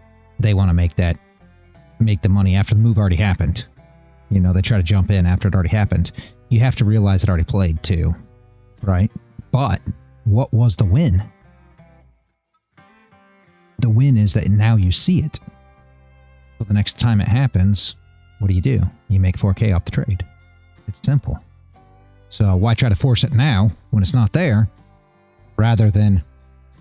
they want to make the money after the move already happened. You know, they try to jump in after it already happened. You have to realize it already played too, right? But what was the win? The win is that now you see it. So the next time it happens, what do? You make 4K off the trade. It's simple. So why try to force it now when it's not there, rather than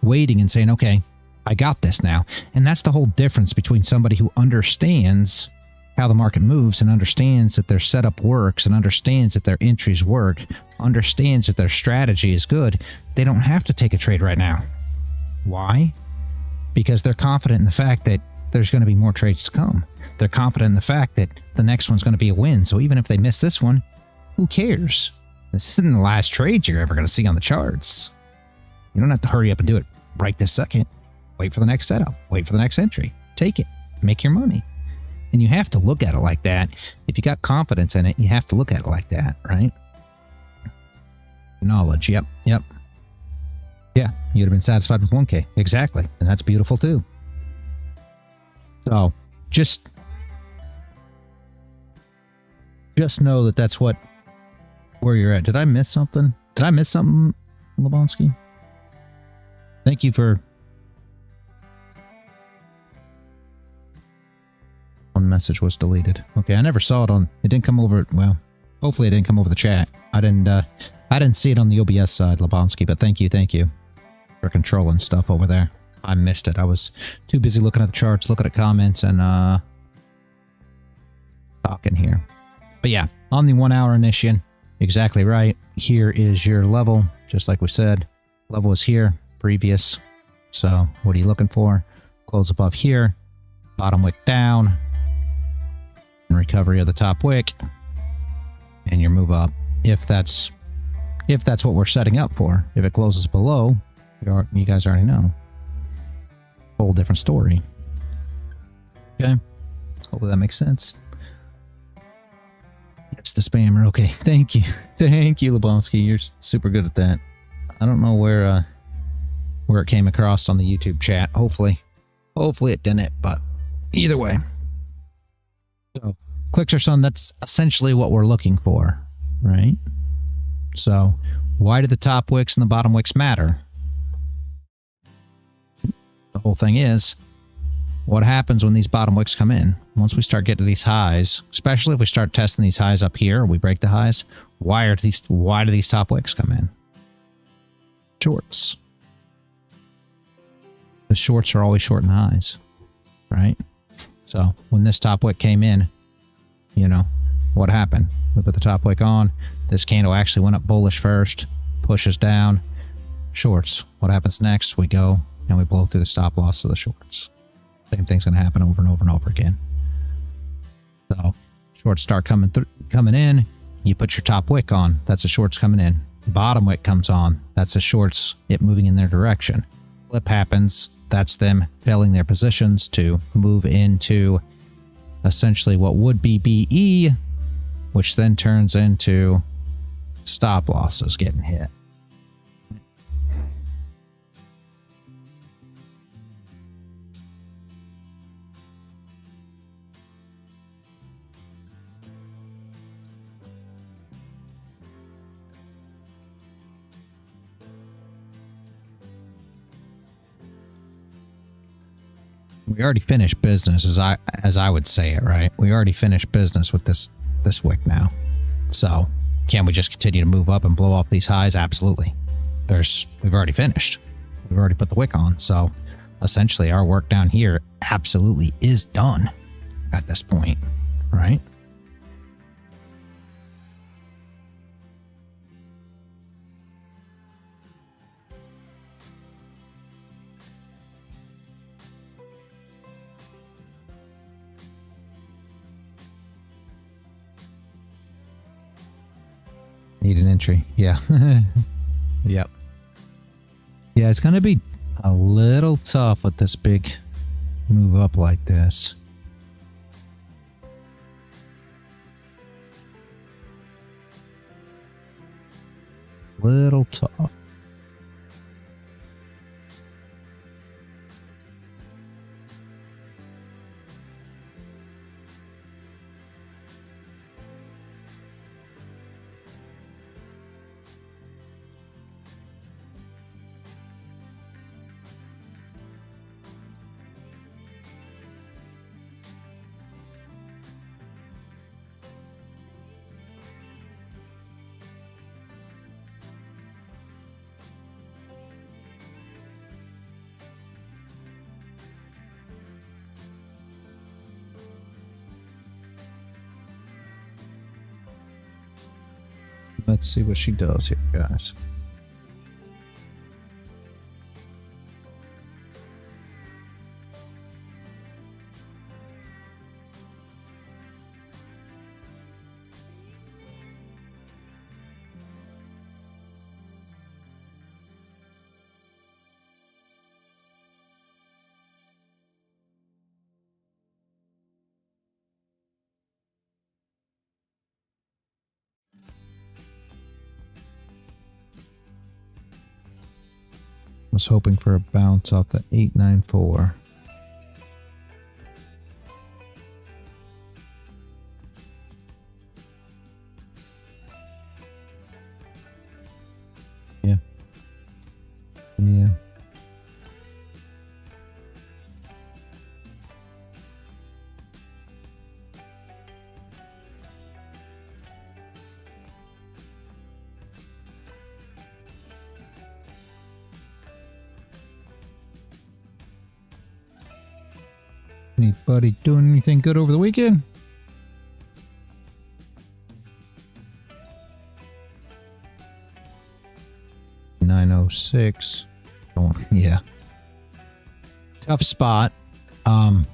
waiting and saying, okay, I got this now. And that's the whole difference between somebody who understands how the market moves and understands that their setup works and understands that their entries work, understands that their strategy is good. They don't have to take a trade right now. Why? Because they're confident in the fact that there's going to be more trades to come. They're confident in the fact that the next one's going to be a win. So even if they miss this one, who cares? This isn't the last trade you're ever going to see on the charts. You don't have to hurry up and do it right this second. Wait for the next setup. Wait for the next entry. Take it. Make your money. And you have to look at it like that. If you got confidence in it, you have to look at it like that, right? Knowledge. Yep. Yeah, you'd have been satisfied with 1K. Exactly. And that's beautiful too. So just know that that's where you're at. Did I miss something? Lebonsky? Thank you for... One message was deleted. Okay, I never saw it on... It didn't come over... Well, hopefully it didn't come over the chat. I didn't see it on the OBS side, Lebonsky, but thank you for controlling stuff over there. I missed it. I was too busy looking at the charts, looking at comments, and talking here. But yeah, on the 1 hour initiation, exactly right. Here is your level, just like we said. Level is here, previous. So what are you looking for? Close above here, bottom wick down, and recovery of the top wick, and your move up. If that's what we're setting up for. If it closes below, you guys already know. Whole different story. Okay, hopefully that makes sense. It's the spammer. Okay, thank you, Lebonsky. You're super good at that. I don't know where it came across on the YouTube chat. Hopefully it didn't. But either way, so clicks are son. That's essentially what we're looking for, right? So why do the top wicks and the bottom wicks matter? The whole thing is, what happens when these bottom wicks come in? Once we start getting to these highs, especially if we start testing these highs up here, or we break the highs, why do these top wicks come in? Shorts. The shorts are always shorting the highs, right? So when this top wick came in, you know, what happened? We put the top wick on. This candle actually went up bullish first, pushes down, shorts. What happens next? We go and we blow through the stop loss of the shorts. Same thing's going to happen over and over and over again. So shorts start coming in. You put your top wick on. That's the shorts coming in. Bottom wick comes on. That's the shorts, it moving in their direction. Flip happens. That's them filling their positions to move into essentially what would be BE, which then turns into stop losses getting hit. We already finished business, as I would say it, right? We already finished business with this wick now. So can we just continue to move up and blow up these highs? Absolutely. We've already finished. We've already put the wick on. So essentially our work down here absolutely is done at this point, right? Need an entry. Yeah. Yep. Yeah, it's going to be a little tough with this big move up like this. Little tough. Let's see what she does here, guys. Was hoping for a bounce off the 894. Yeah. Yeah. Anybody doing anything good over the weekend? $9.06. Oh, yeah. Tough spot. You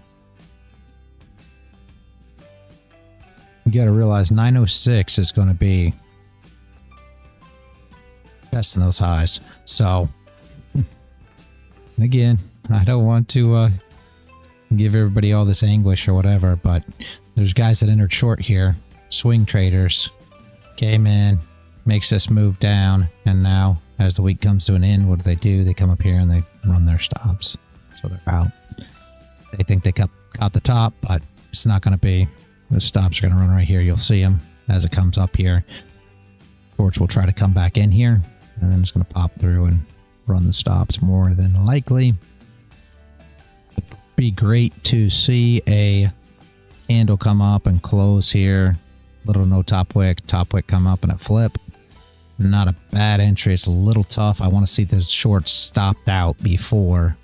got to realize 906 is going to be testing those highs. So, again, I don't want to give everybody all this anguish or whatever, but there's guys that entered short here. Swing traders came in, makes this move down, and now as the week comes to an end, what do? They come up here and they run their stops. So they're out. They think they caught the top, but it's not going to be. The stops are going to run right here. You'll see them as it comes up here. Shorts will try to come back in here, and then it's going to pop through and run the stops more than likely. Be great to see a candle come up and close here. Little no top wick come up and it flip. Not a bad entry. It's a little tough. I want to see the shorts stopped out before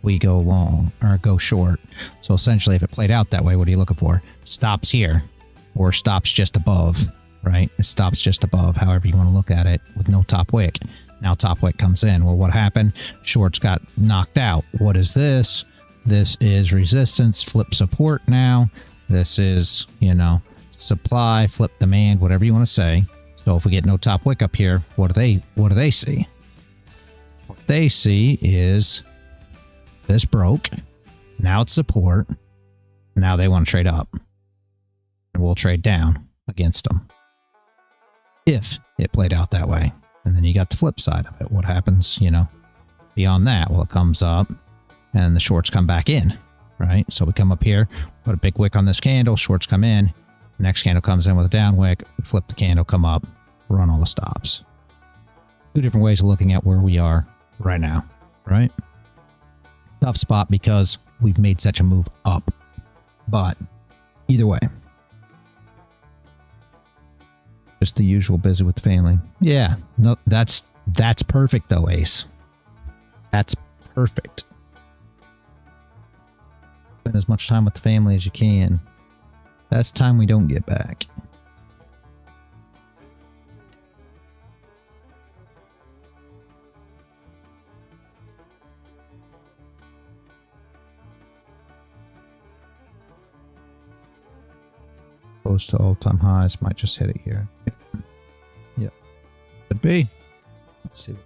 we go long or go short. So essentially, if it played out that way, what are you looking for? Stops here or stops just above, right? It stops just above, however you want to look at it, with no top wick. Now top wick comes in. Well, what happened? Shorts got knocked out. What is this? This is resistance, flip support now. This is, you know, supply, flip demand, whatever you want to say. So if we get no top wick up here, what do they see? What they see is this broke. Now it's support. Now they want to trade up. And we'll trade down against them. If it played out that way. And then you got the flip side of it. What happens, you know, beyond that? Well, it comes up. And the shorts come back in, right? So we come up here, put a big wick on this candle, shorts come in, next candle comes in with a down wick, flip the candle, come up, run all the stops. Two different ways of looking at where we are right now, right? Tough spot because we've made such a move up. But either way, just the usual busy with the family. Yeah, no, that's perfect though, Ace. That's perfect. Spend as much time with the family as you can. That's time we don't get back. Close to all-time highs. Might just hit it here. Yep. Could be. Let's see. It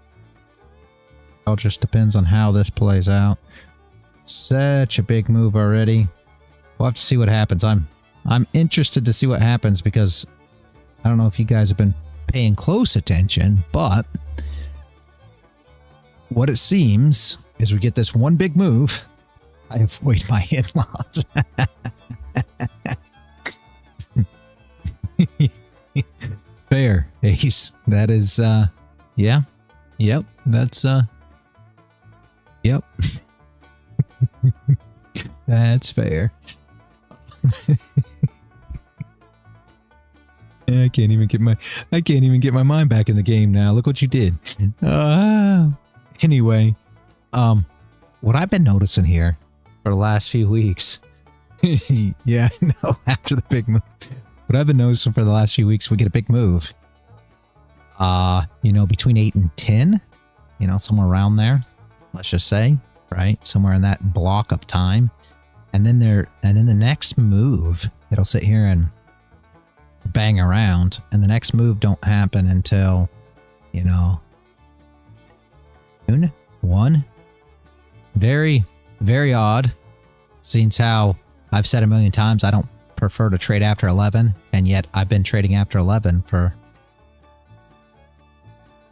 all just depends on how this plays out. Such a big move already. We'll have to see what happens. I'm interested to see what happens because I don't know if you guys have been paying close attention, but what it seems is we get this one big move. I avoid my in-laws. Fair, Ace. That is, yeah. Yep. That's, yep. That's fair. I can't even get my mind back in the game now. Look what you did. Anyway, what I've been noticing here for the last few weeks. Yeah, no, after the big move. What I've been noticing for the last few weeks, we get a big move. you know, between 8 and 10, you know, somewhere around there, let's just say, right? Somewhere in that block of time. And then the next move, it'll sit here and bang around, and the next move don't happen until, you know, June 1. Very, very odd. Seems how I've said a million times, I don't prefer to trade after 11, and yet I've been trading after 11 for,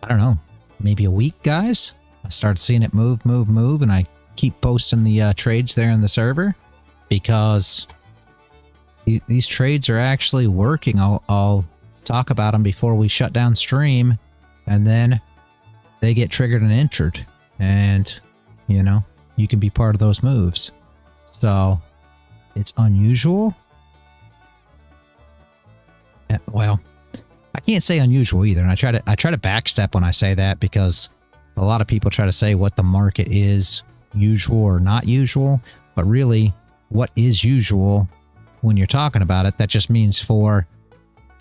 I don't know, maybe a week, guys. I started seeing it move, and I keep posting the trades there in the server because these trades are actually working. I'll talk about them before we shut down stream, and then they get triggered and entered, and you know, you can be part of those moves. So it's unusual. Well, I can't say unusual either, and I try to backstep when I say that, because a lot of people try to say what the market is usual or not usual, but really what is usual when you're talking about it, that just means for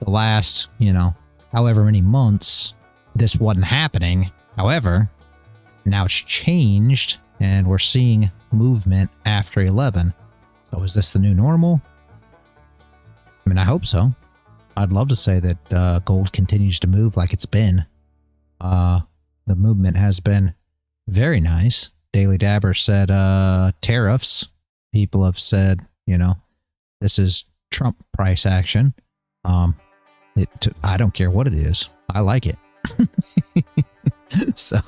the last, you know, however many months this wasn't happening. However, now it's changed and we're seeing movement after 11. So is this the new normal? I mean, I hope so. I'd love to say that gold continues to move like it's been. The movement has been very nice. Daily Dabber said tariffs. People have said, you know, this is Trump price action. I don't care what it is. I like it. So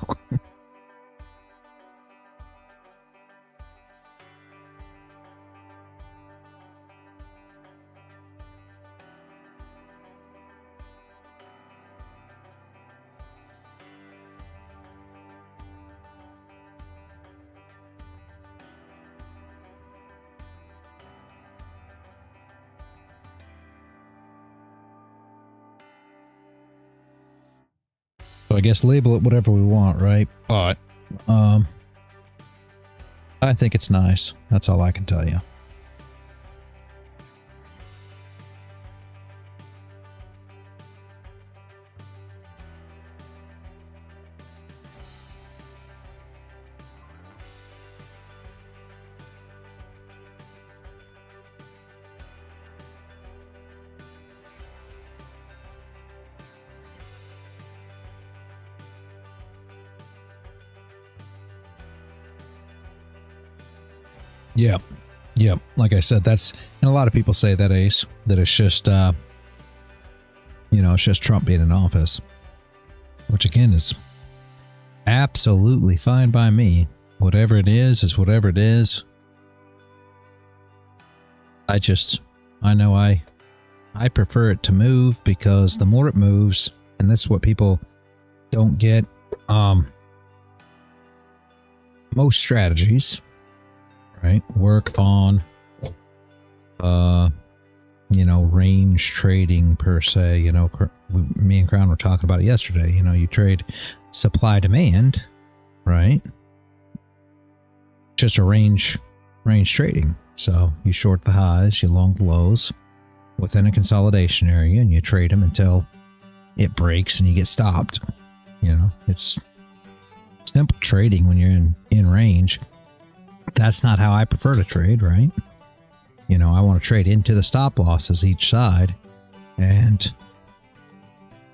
I guess label it whatever we want, right? But I think it's nice. That's all I can tell you. Yeah. Yeah. Like I said, that's, and a lot of people say that, Ace, that it's just, you know, it's just Trump being in office, which again is absolutely fine by me. Whatever it is whatever it is. I know I prefer it to move, because the more it moves, and this is what people don't get, most strategies, right, work on, you know, range trading per se. You know, me and Crown were talking about it yesterday. You know, you trade supply demand, right? Just a range trading. So you short the highs, you long the lows within a consolidation area, and you trade them until it breaks and you get stopped. You know, it's simple trading when you're in range. That's not how I prefer to trade, right? You know, I want to trade into the stop losses each side. And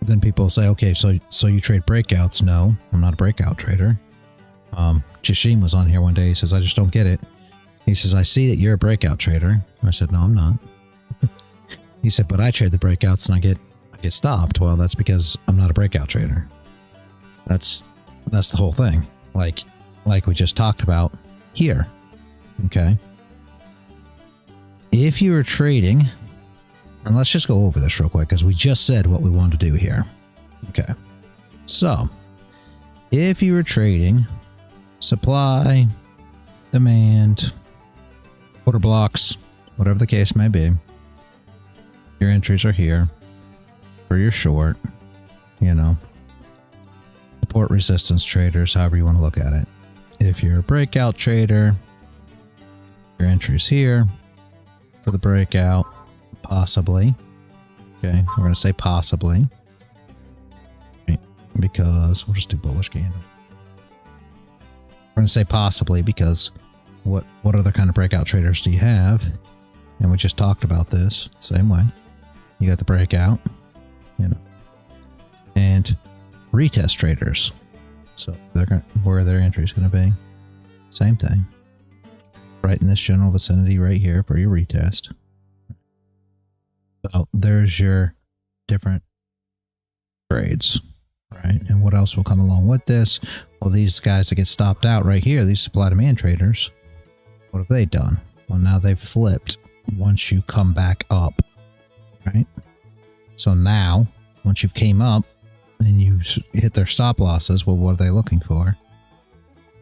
then people say, okay, so you trade breakouts. No, I'm not a breakout trader. Jashim was on here one day. He says, I just don't get it. He says, I see that you're a breakout trader. I said, no, I'm not. He said, but I trade the breakouts and I get stopped. Well, that's because I'm not a breakout trader. That's the whole thing. Like we just talked about here. Okay. If you were trading, and let's just go over this real quick, because we just said what we want to do here. Okay. So if you were trading supply, demand, order blocks, whatever the case may be, your entries are here for your short, you know, support resistance traders, however you want to look at it. If you're a breakout trader, your entries here for the breakout, possibly. Okay, we're going to say possibly. Right. because we'll just do bullish candle. We're going to say possibly because what other kind of breakout traders do you have? And we just talked about this same way. You got the breakout, you know, and retest traders. So they're going where their entry is going to be. Same thing. Right in this general vicinity right here for your retest. So there's your different trades, right? And what else will come along with this? Well, these guys that get stopped out right here, these supply demand traders, what have they done? Well, now they've flipped once you come back up, right? So now, once you've came up and you hit their stop losses, well, what are they looking for?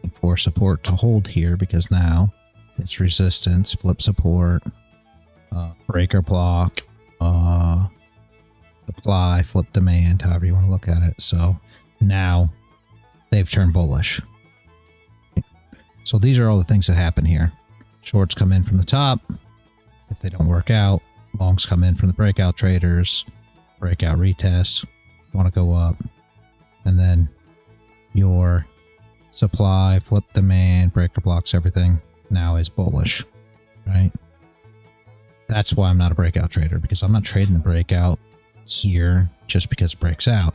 Looking for support to hold here because now it's resistance, flip support, breaker block, supply, flip demand, however you want to look at it. So now they've turned bullish. So these are all the things that happen here. Shorts come in from the top. If they don't work out, longs come in from the breakout traders, breakout retests, want to go up. And then your supply, flip demand, breaker blocks, everything now is bullish, right? That's why I'm not a breakout trader, because I'm not trading the breakout here just because it breaks out.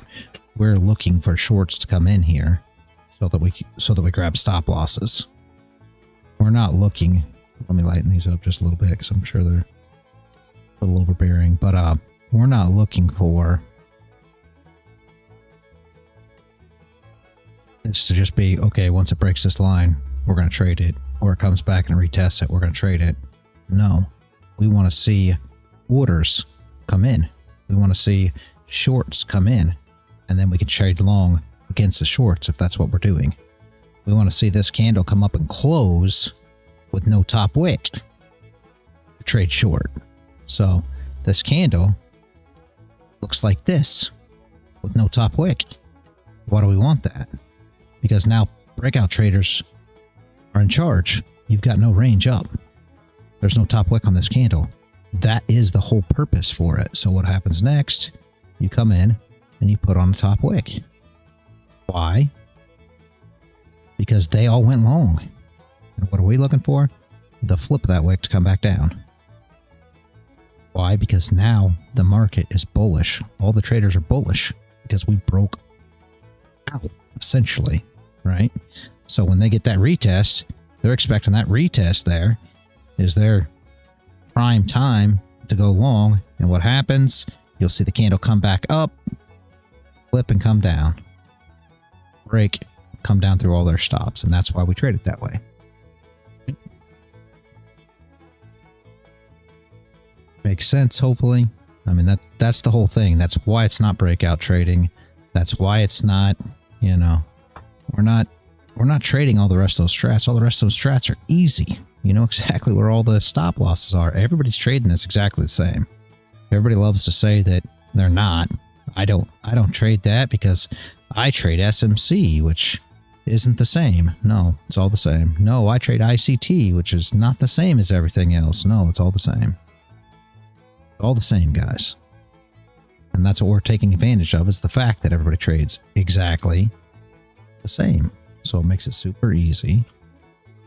We're looking for shorts to come in here so that we grab stop losses. We're not looking. Let me lighten these up just a little bit because I'm sure they're a little overbearing, but we're not looking for this to just be okay. Once it breaks this line, we're going to trade it, or it comes back and retests it, we're going to trade it. No, we want to see orders come in. We want to see shorts come in, and then we can trade long against the shorts if that's what we're doing. We want to see this candle come up and close with no top wick to trade short. So this candle looks like this with no top wick. Why do we want that? Because now breakout traders are in charge. You've got no range up. There's no top wick on this candle. That is the whole purpose for it. So what happens next? You come in and you put on a top wick. Why? Because they all went long. And what are we looking for? The flip of that wick to come back down. Why? Because now the market is bullish. All the traders are bullish because we broke out, essentially, right? So when they get that retest, they're expecting that retest there is their prime time to go long. And what happens? You'll see the candle come back up, flip and come down, break, come down through all their stops. And that's why we trade it that way. Makes sense, hopefully. I mean, that's the whole thing. That's why it's not breakout trading. That's why it's not, you know, we're not trading all the rest of those strats. All the rest of those strats are easy. You know exactly where all the stop losses are. Everybody's trading this exactly the same. Everybody loves to say that they're not. I don't trade that because I trade SMC, which isn't the same. No, it's all the same. No, I trade ICT, which is not the same as everything else. No, it's all the same. All the same, guys. And that's what we're taking advantage of, is the fact that everybody trades exactly the same. So it makes it super easy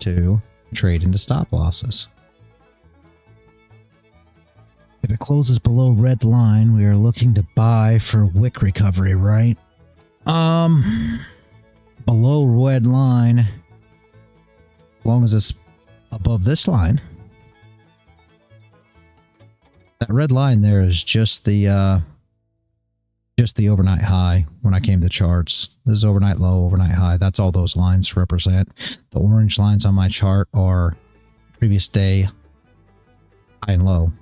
to trade into stop losses. If it closes below red line, we are looking to buy for wick recovery, right? Below red line, as long as it's above this line. That red line there is just the overnight high when I came to the charts. This is overnight low, overnight high. That's all those lines represent. The orange lines on my chart are previous day high and low.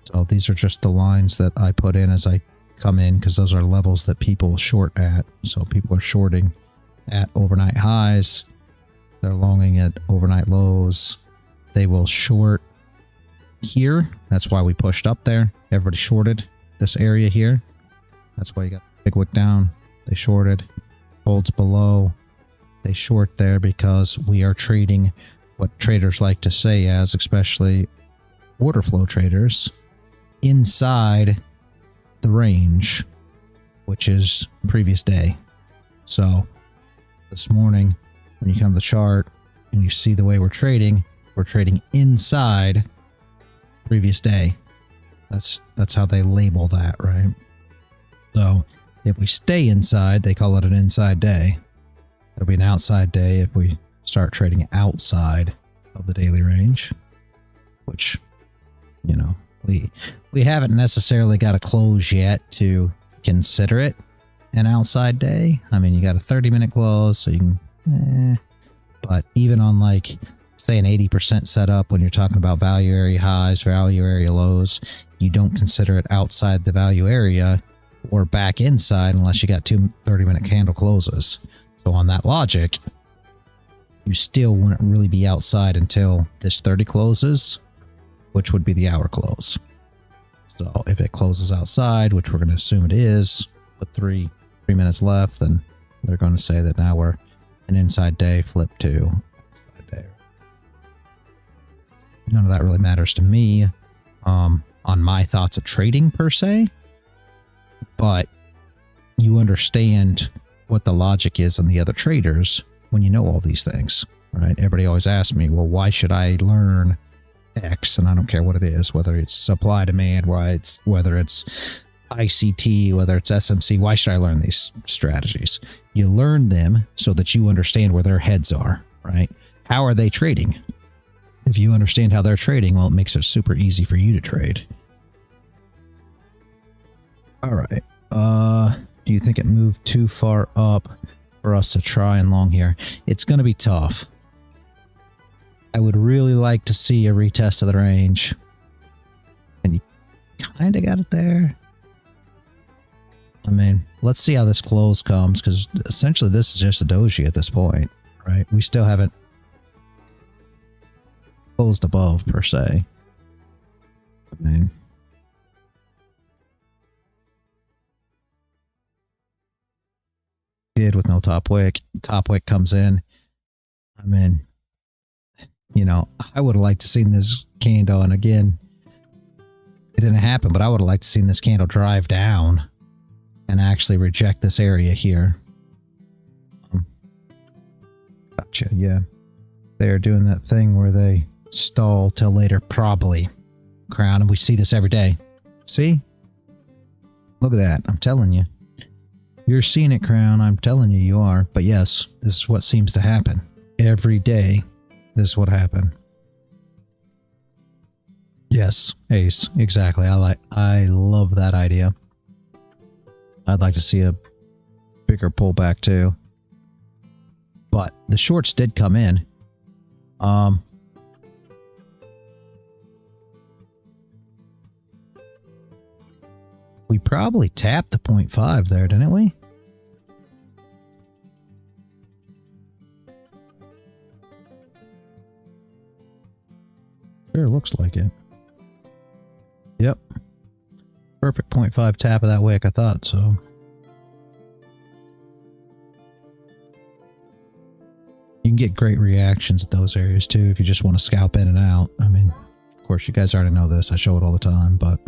So these are just the lines that I put in as I come in, because those are levels that people short at. So people are shorting at overnight highs. They're longing at overnight lows. They will short here. That's why we pushed up there. Everybody shorted this area here. That's why you got big wick down. They shorted. Holds below. They short there because we are trading what traders like to say as, especially order flow traders, inside the range. which is previous day. So this morning, when you come to the chart and you see the way we're trading inside previous day. That's how they label that, right? So if we stay inside, they call it an inside day. It'll be an outside day if we start trading outside of the daily range, which, you know, we haven't necessarily got a close yet to consider it an outside day. I mean, you got a 30-minute close, so you can, but even on like, say an 80% setup, when you're talking about value area highs, value area lows, you don't consider it outside the value area or back inside unless you got two 30-minute candle closes. So on that logic, you still wouldn't really be outside until this 30 closes, which would be the hour close. So if it closes outside, which we're going to assume it is, with 3 minutes left, then they're going to say that now we're an inside day flip to outside day. None of that really matters to me on my thoughts of trading per se, but you understand what the logic is on the other traders when you know all these things, right? Everybody always asks me, well, why should I learn X? And I don't care what it is, whether it's supply demand, whether it's ICT, whether it's SMC, why should I learn these strategies? You learn them so that you understand where their heads are, right? How are they trading? If you understand how they're trading, well, it makes it super easy for you to trade. All right. Do you think it moved too far up for us to try and long here? It's going to be tough. I would really like to see a retest of the range. And you kind of got it there. I mean, let's see how this close comes, because essentially this is just a doji at this point, right? We still haven't closed above per se. I mean, did with no top wick. Top wick comes in. I mean, you know, I would have liked to seen this candle, and again, it didn't happen, but I would have liked to seen this candle drive down and actually reject this area here. Gotcha, yeah. They're doing that thing where they stall till later, probably. Crown, and we see this every day. See? Look at that, I'm telling you. You're seeing it, Crown, I'm telling you, you are. But yes, this is what seems to happen. Every day, this is what happened. Yes, Ace, exactly. I love that idea. I'd like to see a bigger pullback too. But the shorts did come in. We probably tapped the 0.5 there, didn't we? Sure looks like it. Yep. Perfect 0.5 tap of that wick, I thought so. You can get great reactions at those areas too if you just want to scalp in and out. I mean, of course, you guys already know this. I show it all the time, but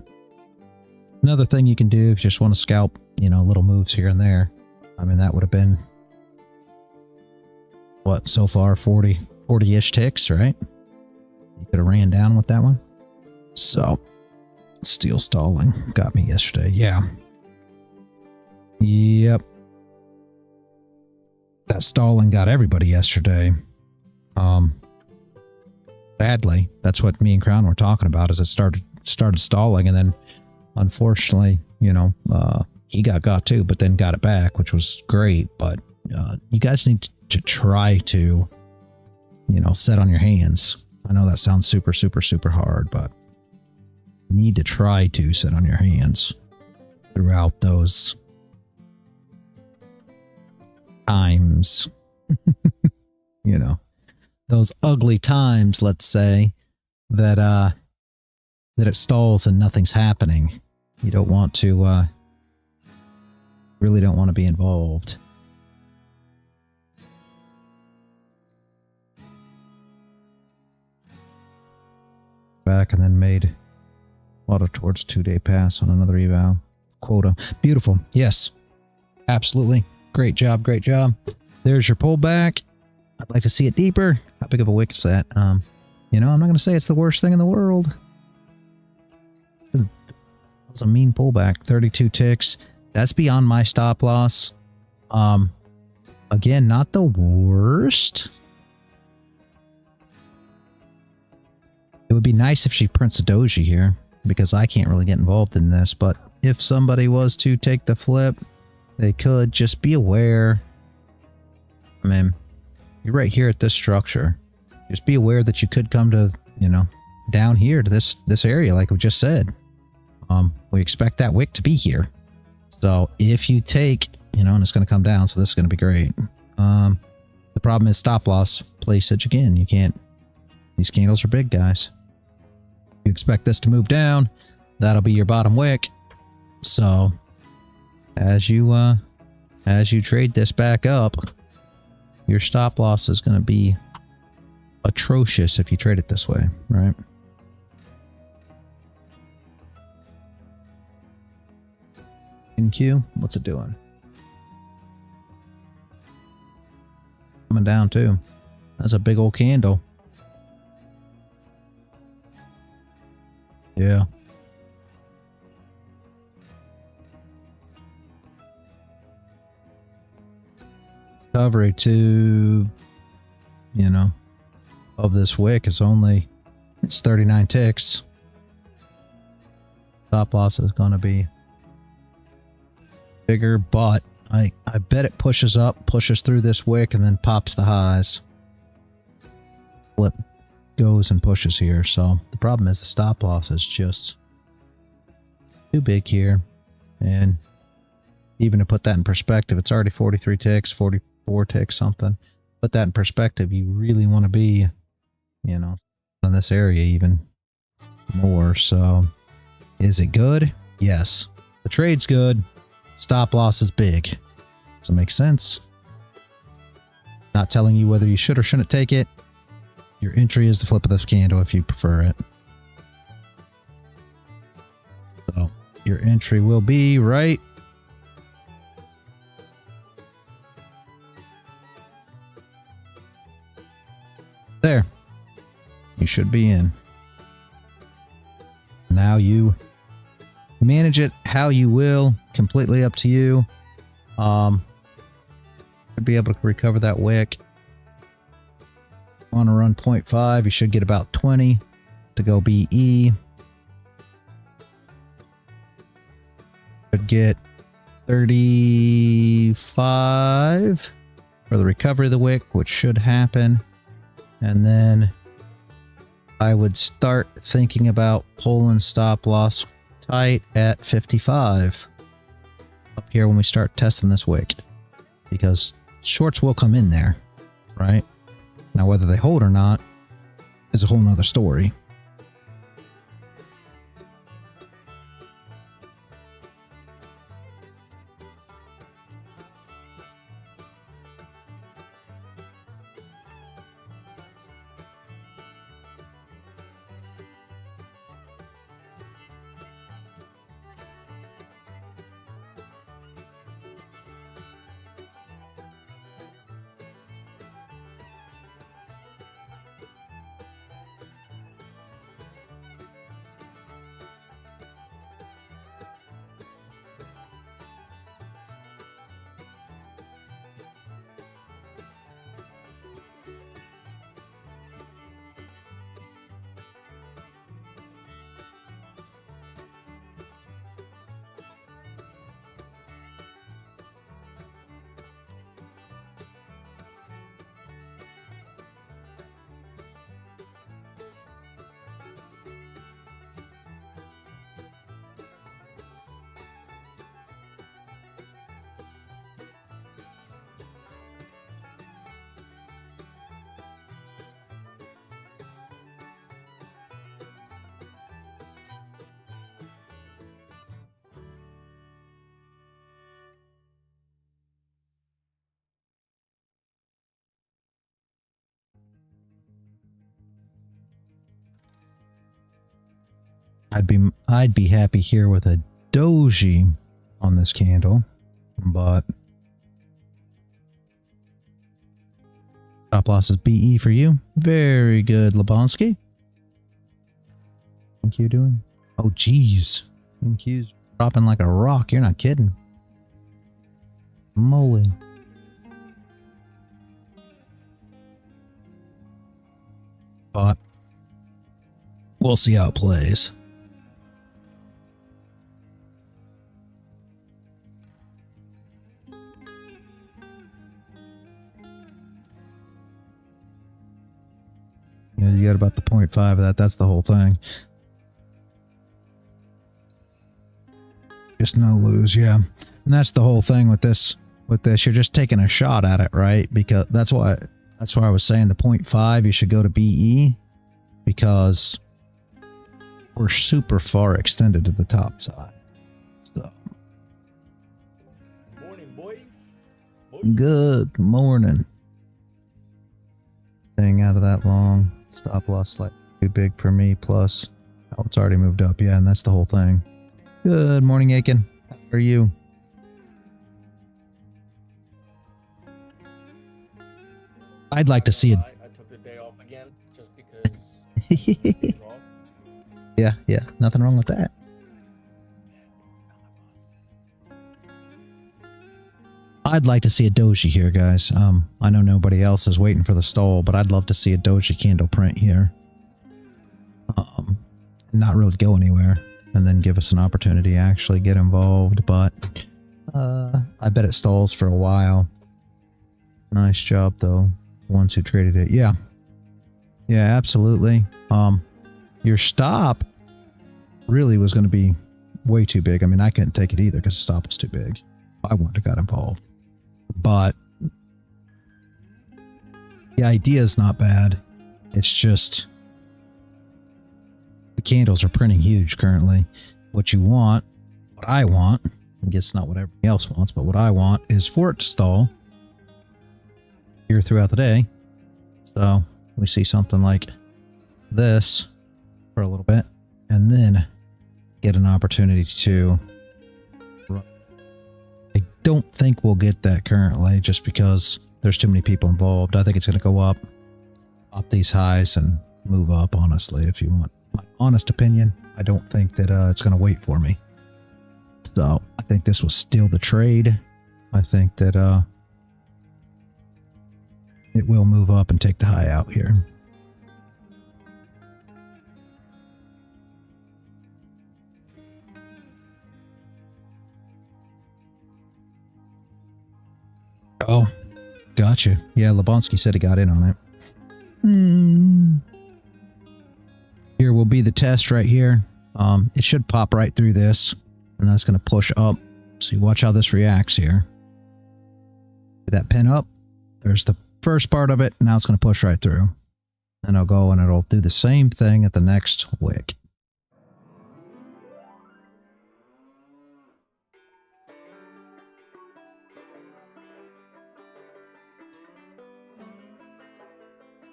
another thing you can do if you just want to scalp, you know, little moves here and there. I mean, that would have been, what, so far 40-ish ticks, right? You could have ran down with that one. So, steel stalling got me yesterday. Yeah. Yep. That stalling got everybody yesterday. Badly. That's what me and Crown were talking about, is it started stalling, and then unfortunately, you know, he got too, but then got it back, which was great. But you guys need to try to, you know, set on your hands. I know that sounds super, super, super hard, but you need to try to sit on your hands throughout those times. You know, those ugly times, let's say, that that it stalls and nothing's happening. You don't want to, really don't want to be involved. Back and then made water towards a 2-day pass on another eval quota. Beautiful. Yes. Absolutely. Great job. Great job. There's your pullback. I'd like to see it deeper. How big of a wick is that? You know, I'm not going to say it's the worst thing in the world. That was a mean pullback. 32 ticks. That's beyond my stop loss. Again, not the worst. It would be nice if she prints a doji here, because I can't really get involved in this, but if somebody was to take the flip, they could. Just be aware. I mean, you're right here at this structure. Just be aware that you could come to, you know, down here to this area, like we just said. We expect that wick to be here. So if you take, you know, and it's going to come down, so this is going to be great. The problem is stop loss placage again. You can't, these candles are big, guys. You expect this to move down, that'll be your bottom wick. So as you trade this back up, your stop loss is going to be atrocious if you trade it this way, right? In Q, what's it doing? Coming down too. That's a big old candle. Yeah. Recovery to, you know, of this wick is only, it's 39 ticks. Stop loss is going to be bigger, but I bet it pushes up, pushes through this wick, and then pops the highs. Flip goes and pushes here. So the problem is the stop loss is just too big here. And even to put that in perspective, it's already 43 ticks, 44 ticks, something. Put that in perspective, you really want to be, you know, in this area even more. So is it good? Yes. The trade's good. Stop loss is big. Does it make sense? Not telling you whether you should or shouldn't take it. Your entry is the flip of this candle if you prefer it. So your entry will be right there. You should be in. Now you manage it how you will. Completely up to you. Should be able to recover that wick. Want to run 0.5, you should get about 20 to go BE. Should get 35 for the recovery of the wick, which should happen. And then I would start thinking about pulling stop loss tight at 55 up here when we start testing this wick, because shorts will come in there, right? Now, whether they hold or not is a whole nother story. I'd be happy here with a doji on this candle, but Stop loss is BE for you. Very good, Lebonsky. Thank you doing. Oh, geez. NQ's dropping like a rock. You're not kidding. Moly. But we'll see how it plays. Yeah, you got about the 0.5 of that. That's the whole thing. Just no lose, yeah. And that's the whole thing with this. With this, you're just taking a shot at it, right? Because that's why I was saying the 0.5, you should go to BE, because we're super far extended to the top side. So. Morning, boys. Good morning. Staying out of that long. Stop loss slightly too big for me. Plus, oh, it's already moved up. Yeah, and that's the whole thing. Good morning, Aiken. How are you? I'd like to see it. I took the day off again just because. Yeah. Nothing wrong with that. I'd like to see a doji here, guys. I know nobody else is waiting for the stall, but I'd love to see a doji candle print here. Not really go anywhere, and then give us an opportunity to actually get involved, but I bet it stalls for a while. Nice job, though. Ones who traded it. Yeah, absolutely. Your stop really was going to be way too big. I mean, I couldn't take it either because the stop was too big. I wouldn't have got involved. But the idea is not bad. It's just the candles are printing huge currently. What you want, what I want, I guess not what everybody else wants, but what I want is for it to stall here throughout the day. So we see something like this for a little bit, and then get an opportunity to run. I don't think we'll get that currently just because there's too many people involved. I think it's going to go up these highs and move up, honestly, if you want my honest opinion. I don't think that it's going to wait for me. So I think this will steal the trade. I think that it will move up and take the high out here. Oh, gotcha. Yeah, Lebonsky said he got in on it. Here will be the test right here. It should pop right through this, and that's going to push up. So you watch how this reacts here. See that pin up? There's the first part of it. Now it's going to push right through. Then I'll go and it'll do the same thing at the next wick.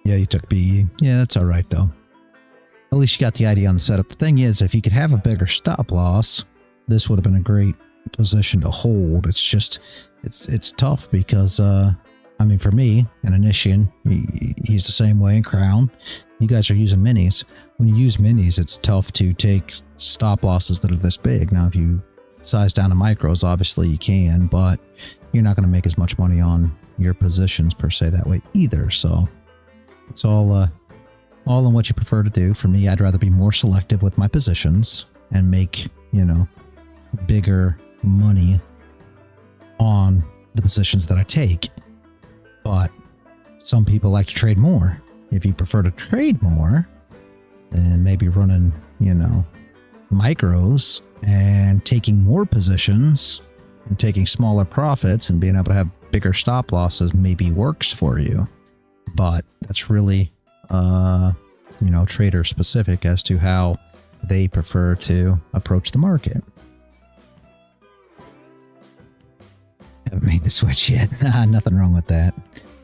Yeah, you took BE. Yeah, that's all right, though. At least you got the idea on the setup. The thing is, if you could have a bigger stop loss, this would have been a great position to hold. It's just, it's tough because, I mean, for me, an Initian, he's the same way in Crown. You guys are using minis. When you use minis, it's tough to take stop losses that are this big. Now, if you size down to micros, obviously you can, but you're not going to make as much money on your positions per se that way either. So it's all in what you prefer to do. For me, I'd rather be more selective with my positions and make, you know, bigger money on the positions that I take. But some people like to trade more. If you prefer to trade more, then maybe running, you know, micros and taking more positions and taking smaller profits and being able to have bigger stop losses maybe works for you. But that's really, you know, trader specific as to how they prefer to approach the market. Haven't made the switch yet. Nah, nothing wrong with that.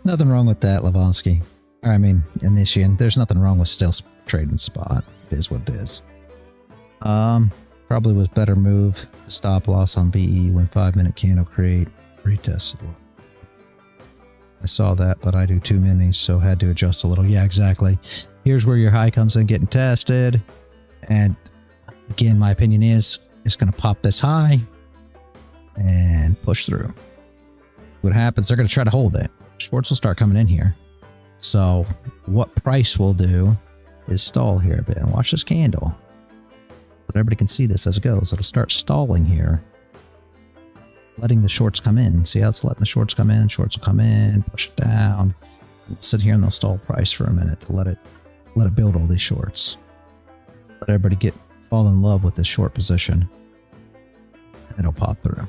Nothing wrong with that, Lebonsky. I mean, Initian. There's nothing wrong with still trading spot. It is what it is. Probably was better move stop loss on BE when 5-minute candle create retested. I saw that, but I do too many, so had to adjust a little. Yeah, exactly. Here's where your high comes in getting tested. And again, my opinion is it's going to pop this high and push through. What happens, they're going to try to hold it. Shorts will start coming in here. So what price will do is stall here a bit. And watch this candle. But everybody can see this as it goes. It'll start stalling here, letting the shorts come in. See how it's letting the shorts come in? Shorts will come in, push it down. Sit here and they'll stall price for a minute to let it build all these shorts. Let everybody fall in love with this short position. And it'll pop through.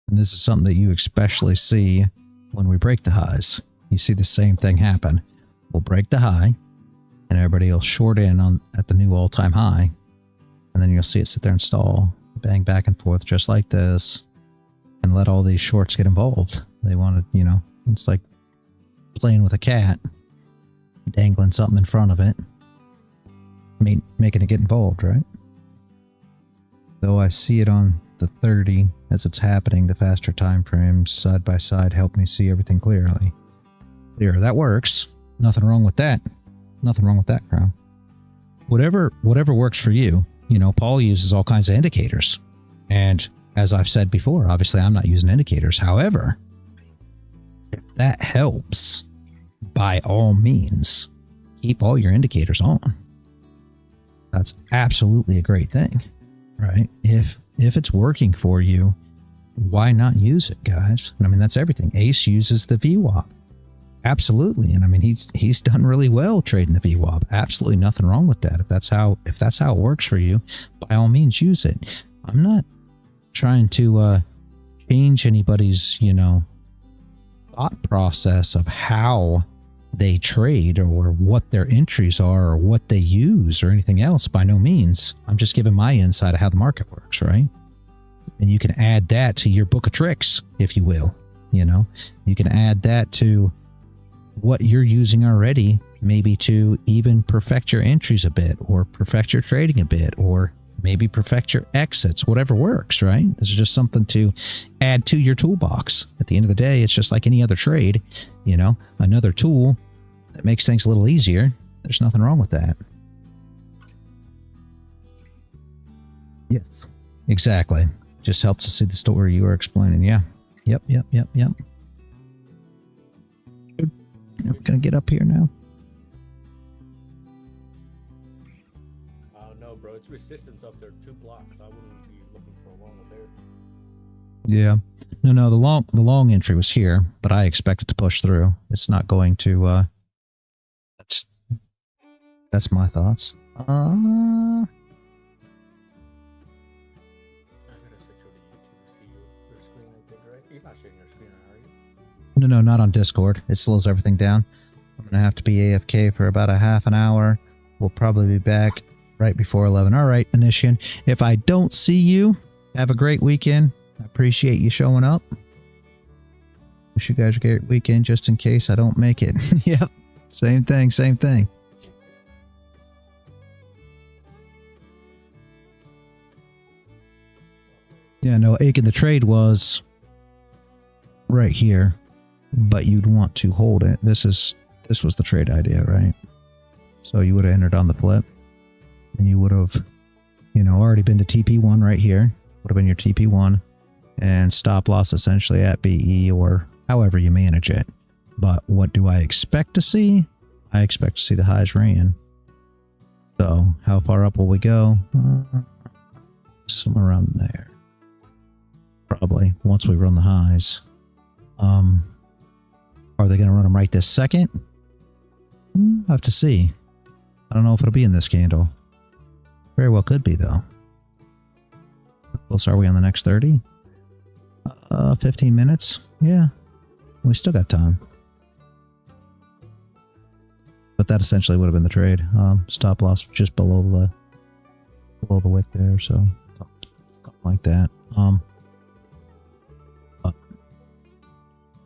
And this is something that you especially see when we break the highs. You see the same thing happen. We'll break the high, and everybody will short in at the new all-time high. And then you'll see it sit there and stall, bang back and forth just like this, and let all these shorts get involved. They want to, it's like playing with a cat, dangling something in front of it, making it get involved, right? Though I see it on the 30 as it's happening, the faster time frames side by side help me see everything clearly. There, that works. Nothing wrong with that. Nothing wrong with that, Crown. Whatever works for you. Paul uses all kinds of indicators. And as I've said before, obviously I'm not using indicators. However, if that helps, by all means, keep all your indicators on. That's absolutely a great thing, right? If it's working for you, why not use it, guys? I mean, that's everything. Ace uses the VWAP. Absolutely. And I mean, he's done really well trading the VWAP. Absolutely nothing wrong with that. If that's how it works for you, by all means use it. I'm not trying to change anybody's, thought process of how they trade or what their entries are or what they use or anything else. By no means. I'm just giving my insight of how the market works, right? And you can add that to your book of tricks, if you will. You can add that to what you're using already, maybe to even perfect your entries a bit or perfect your trading a bit or maybe perfect your exits, whatever works, right? This is just something to add to your toolbox. At the end of the day, it's just like any other trade, another tool that makes things a little easier. There's nothing wrong with that. Yes, exactly. Just helps to see the story you are explaining. Yeah. Yep. I'm gonna get up here now. No, bro, it's resistance up there, 2 blocks. I wouldn't be looking for a long one there. Yeah. No, the long entry was here, but I expect it to push through. It's not going to that's my thoughts. I'm gonna switch over to YouTube to see your screen, I think, right? You're not sharing your screen, are you? No, not on Discord. It slows everything down. I'm gonna have to be AFK for about a half an hour. We'll probably be back right before 11. All right, Initian. If I don't see you, have a great weekend. I appreciate you showing up. Wish you guys a great weekend just in case I don't make it. Yep. Same thing. Yeah, no, Aiken, the trade was right here, but you'd want to hold it. This was the trade idea, right? So you would have entered on the flip, and you would have, already been to TP1 right here. Would have been your TP1, and stop loss essentially at BE or however you manage it. But what do I expect to see? I expect to see the highs ran. So how far up will we go? Somewhere around there. Probably once we run the highs. Are they going to run them right this second? I'll have to see. I don't know if it'll be in this candle. Very well could be, though. How close are we on the next 30? 15 minutes? Yeah. We still got time. But that essentially would have been the trade. Stop loss just below the wick there, so something like that.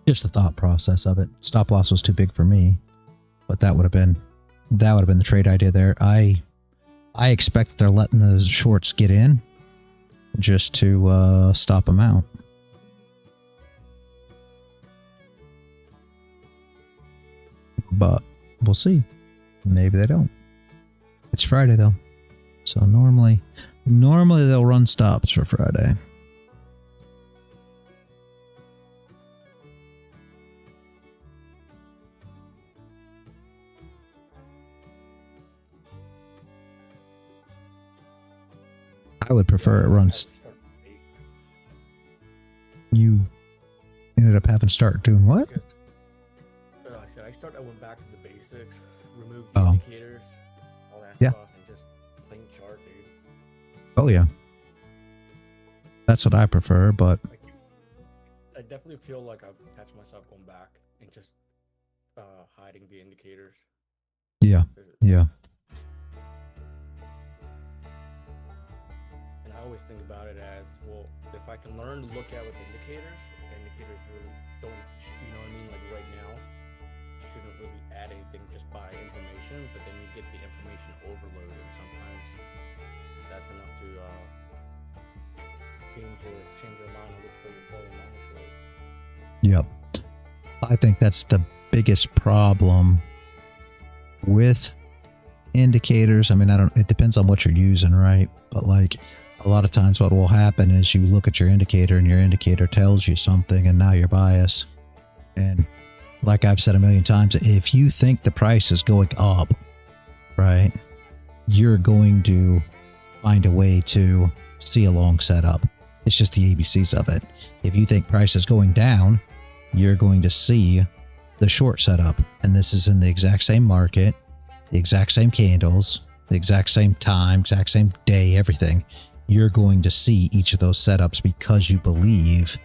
Just the thought process of it. Stop loss was too big for me, but that would have been the trade idea there. I expect they're letting those shorts get in just to stop them out. But we'll see. Maybe they don't. It's Friday though, so normally they'll run stops for Friday. I would prefer it runs. You ended up having to start doing what? I went back to the basics, removed the indicators, all that stuff, and just plain chart, dude. Oh yeah, that's what I prefer. But I definitely feel like I've catch myself going back and just hiding the indicators. Yeah, yeah. And I always think about it as, well, if I can learn to look at with indicators really don't, you know what I mean? Like right now, shouldn't really add anything just by information, but then you get the information overload, and sometimes that's enough to change your mind on which way you're going on your short. Yep. I think that's the biggest problem with indicators. I mean, it depends on what you're using, right? But like a lot of times what will happen is you look at your indicator and your indicator tells you something, and now you're biased. And like I've said a million times, if you think the price is going up, right, you're going to find a way to see a long setup. It's just the ABCs of it. If you think price is going down, you're going to see the short setup. And this is in the exact same market, the exact same candles, the exact same time, exact same day, everything. You're going to see each of those setups because you believe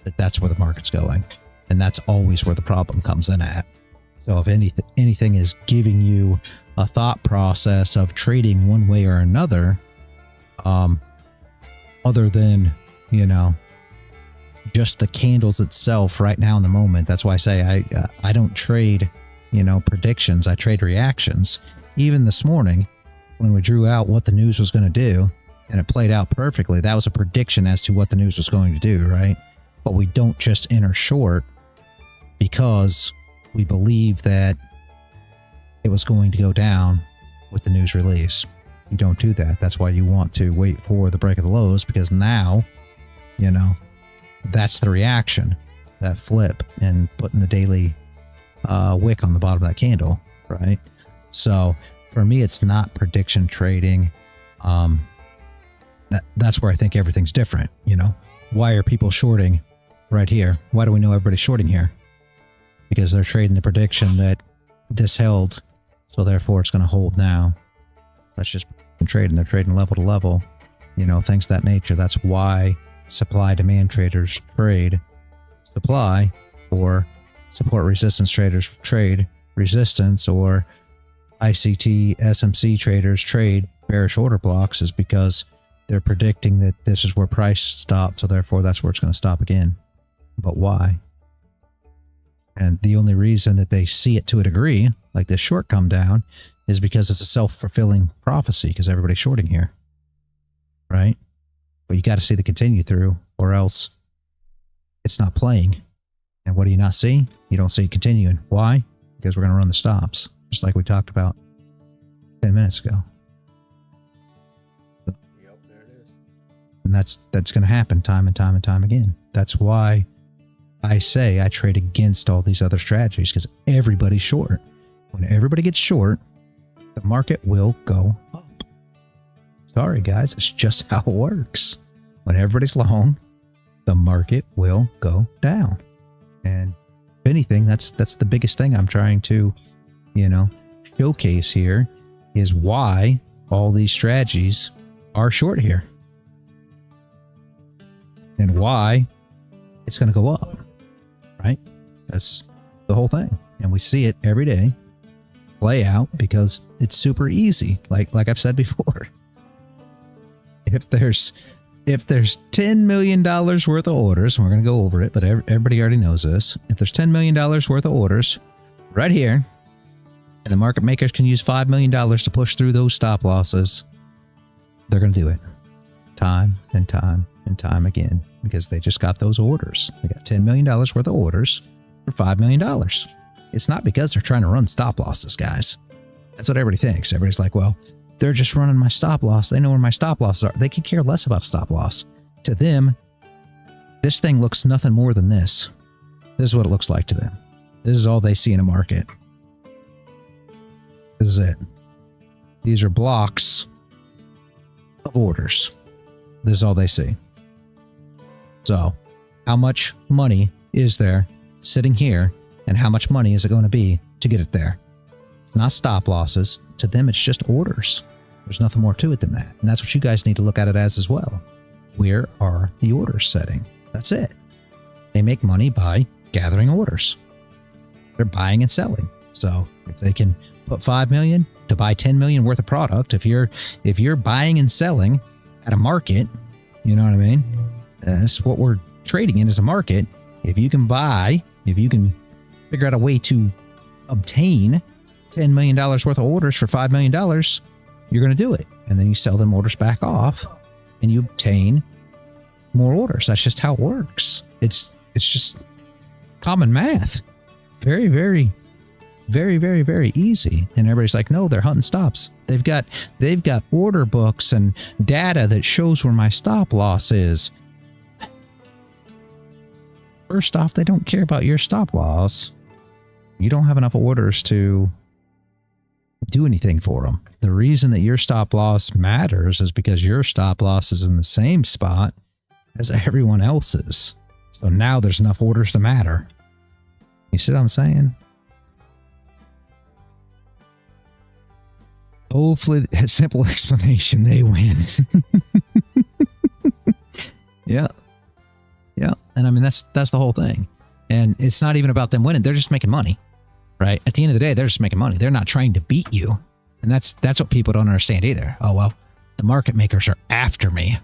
that that's where the market's going. And that's always where the problem comes in at. So if anything is giving you a thought process of trading one way or another, other than, you know, just the candles itself right now in the moment. That's why I say I don't trade, you know, predictions. I trade reactions. Even this morning, when we drew out what the news was going to do, and it played out perfectly, that was a prediction as to what the news was going to do, right? But we don't just enter short because we believe that it was going to go down with the news release. You don't do that. That's why you want to wait for the break of the lows, because now, you know, that's the reaction, that flip and putting the daily wick on the bottom of that candle, right? So for me, it's not prediction trading. That's where I think everything's different. You know, why are people shorting right here? Why do we know everybody's shorting here? Because they're trading the prediction that this held, so therefore it's going to hold now. That's just trading. They're trading level to level, you know, things of that nature. That's why supply demand traders trade supply, or support resistance traders trade resistance, or ICT SMC traders trade bearish order blocks, is because they're predicting that this is where price stopped, so therefore that's where it's going to stop again. But why? And the only reason that they see it to a degree, like this short come down, is because it's a self-fulfilling prophecy, because everybody's shorting here, right? But you got to see the continue through, or else it's not playing. And what do you not see? You don't see it continuing. Why? Because we're going to run the stops, just like we talked about 10 minutes ago. Yep, there it is. And that's going to happen time and time and time again. That's why I say I trade against all these other strategies, because everybody's short. When everybody gets short, the market will go up. Sorry, guys, it's just how it works. When everybody's long, the market will go down. And if anything, that's the biggest thing I'm trying to, you know, showcase here, is why all these strategies are short here. And why it's going to go up, right? That's the whole thing. And we see it every day play out because it's super easy. Like I've said before, if there's if there's $10 million worth of orders, and we're going to go over it, but everybody already knows this. If there's $10 million worth of orders right here, and the market makers can use $5 million to push through those stop losses, they're going to do it time and time and time again because they just got those orders. They got $10 million worth of orders for $5 million. It's not because they're trying to run stop losses, guys. That's what everybody thinks. Everybody's like, well, they're just running my stop loss. They know where my stop losses are. They could care less about stop loss. To them, this thing looks nothing more than this. This is what it looks like to them. This is all they see in a market. This is it. These are blocks of orders. This is all they see. So, how much money is there sitting here, and how much money is it going to be to get it there? It's not stop losses. To them, it's just orders. There's nothing more to it than that. And that's what you guys need to look at it as well. Where are the orders setting? That's it. They make money by gathering orders. They're buying and selling. So if they can put 5 million to buy 10 million worth of product, if you're buying and selling at a market, you know what I mean? That's what we're trading in as a market. If you can buy, if you can figure out a way to obtain $10 million worth of orders for $5 million, you're going to do it. And then you sell them orders back off and you obtain more orders. That's just how it works. It's just common math. Very, very, very, very, very easy. And everybody's like, no, they're hunting stops. They've got order books and data that shows where my stop loss is. First off, they don't care about your stop loss. You don't have enough orders to do anything for them. The reason that your stop loss matters is because your stop loss is in the same spot as everyone else's. So now there's enough orders to matter. You see what I'm saying? Hopefully, a simple explanation, they win. Yeah. Yeah. And I mean, that's the whole thing. And it's not even about them winning. They're just making money, right? At the end of the day, they're just making money. They're not trying to beat you. And that's what people don't understand either. Oh, well, the market makers are after me.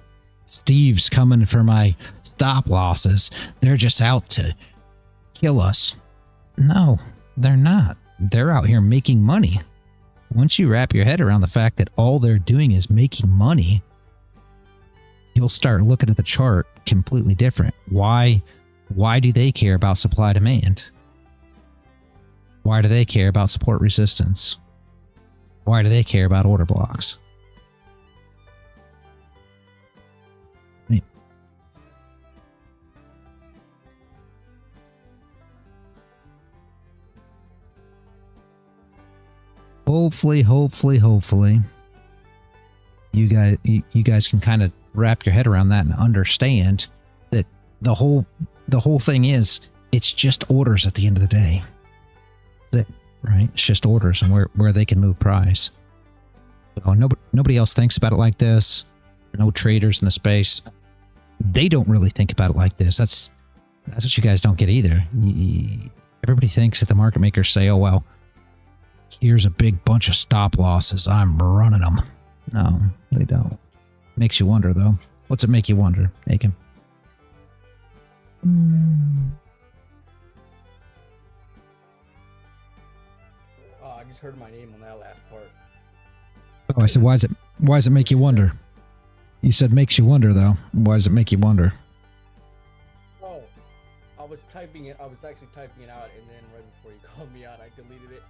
Steve's coming for my stop losses. They're just out to kill us. No, they're not. They're out here making money. Once you wrap your head around the fact that all they're doing is making money, you'll start looking at the chart completely different. Why do they care about supply demand? Why do they care about support resistance? Why do they care about order blocks? Hopefully, you guys can kind of wrap your head around that and understand that the whole thing is it's just orders at the end of the day. That's it, right? It's just orders and where they can move price. So nobody else thinks about it like this. No traders in the space. They don't really think about it like this. That's what you guys don't get either. Everybody thinks that the market makers say, oh, well, here's a big bunch of stop losses. I'm running them. No, they don't. Makes you wonder, though. What's it make you wonder, Aiken? Oh, I just heard my name on that last part. Oh, I said, why does it make you wonder? You said makes you wonder, though. Why does it make you wonder? Oh, I was typing it. I was actually typing it out, and then right before you called me out, I deleted it.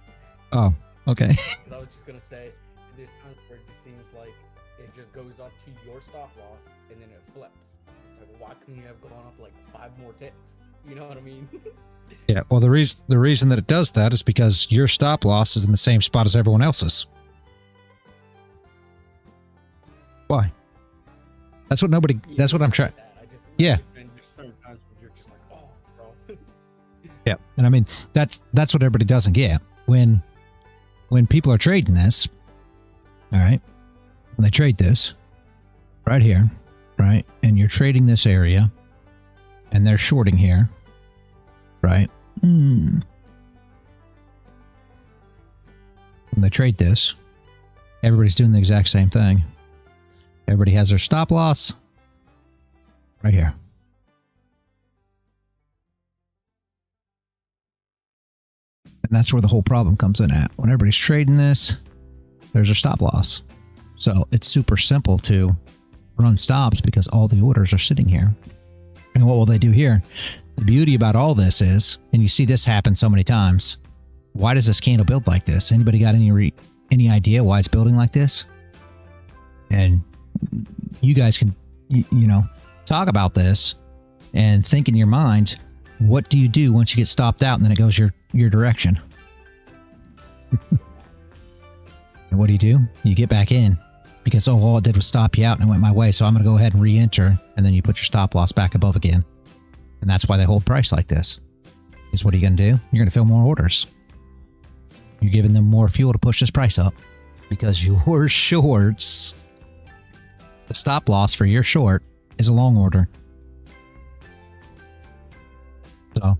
Oh, okay. Because I was just gonna say, there's times where it just seems like it just goes up to your stop loss and then it flips. It's like, why couldn't you have gone up like 5 more ticks? You know what I mean? Yeah. Well, the reason that it does that is because your stop loss is in the same spot as everyone else's. Why? That's what nobody. That's what I'm trying. Yeah. There's certain times where you're just like, oh, bro. Yeah, and I mean that's what everybody doesn't get when people are trading this. All right, when they trade this right here, right, and you're trading this area, and they're shorting here, right? When they trade this, everybody's doing the exact same thing. Everybody has their stop loss. Right here. And that's where the whole problem comes in at. When everybody's trading this, there's a stop loss. So it's super simple to run stops because all the orders are sitting here. And what will they do here? The beauty about all this is, and you see this happen so many times, why does this candle build like this? Anybody got any idea why it's building like this? And you guys can, you know, talk about this and think in your mind, what do you do once you get stopped out and then it goes your direction? And what do? You get back in because, oh, all it did was stop you out and it went my way. So I'm going to go ahead and re-enter, and then you put your stop loss back above again. And that's why they hold price like this. Is what are you going to do? You're going to fill more orders. You're giving them more fuel to push this price up because your shorts, the stop loss for your short is a long order. So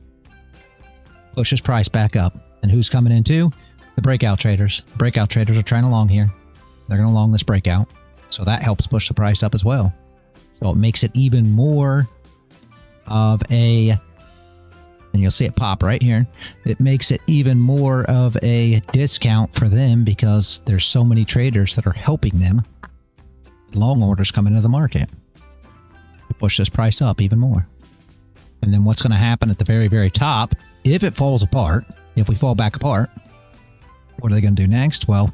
push this price back up. And who's coming in too? The breakout traders. Breakout traders are trying to long here. They're going to long this breakout. So that helps push the price up as well. So it makes it even more of a, and you'll see it pop right here. It makes it even more of a discount for them because there's so many traders that are helping them. Long orders come into the market to push this price up even more. And then what's going to happen at the very, very top, if it falls apart, if we fall back apart, what are they going to do next? Well,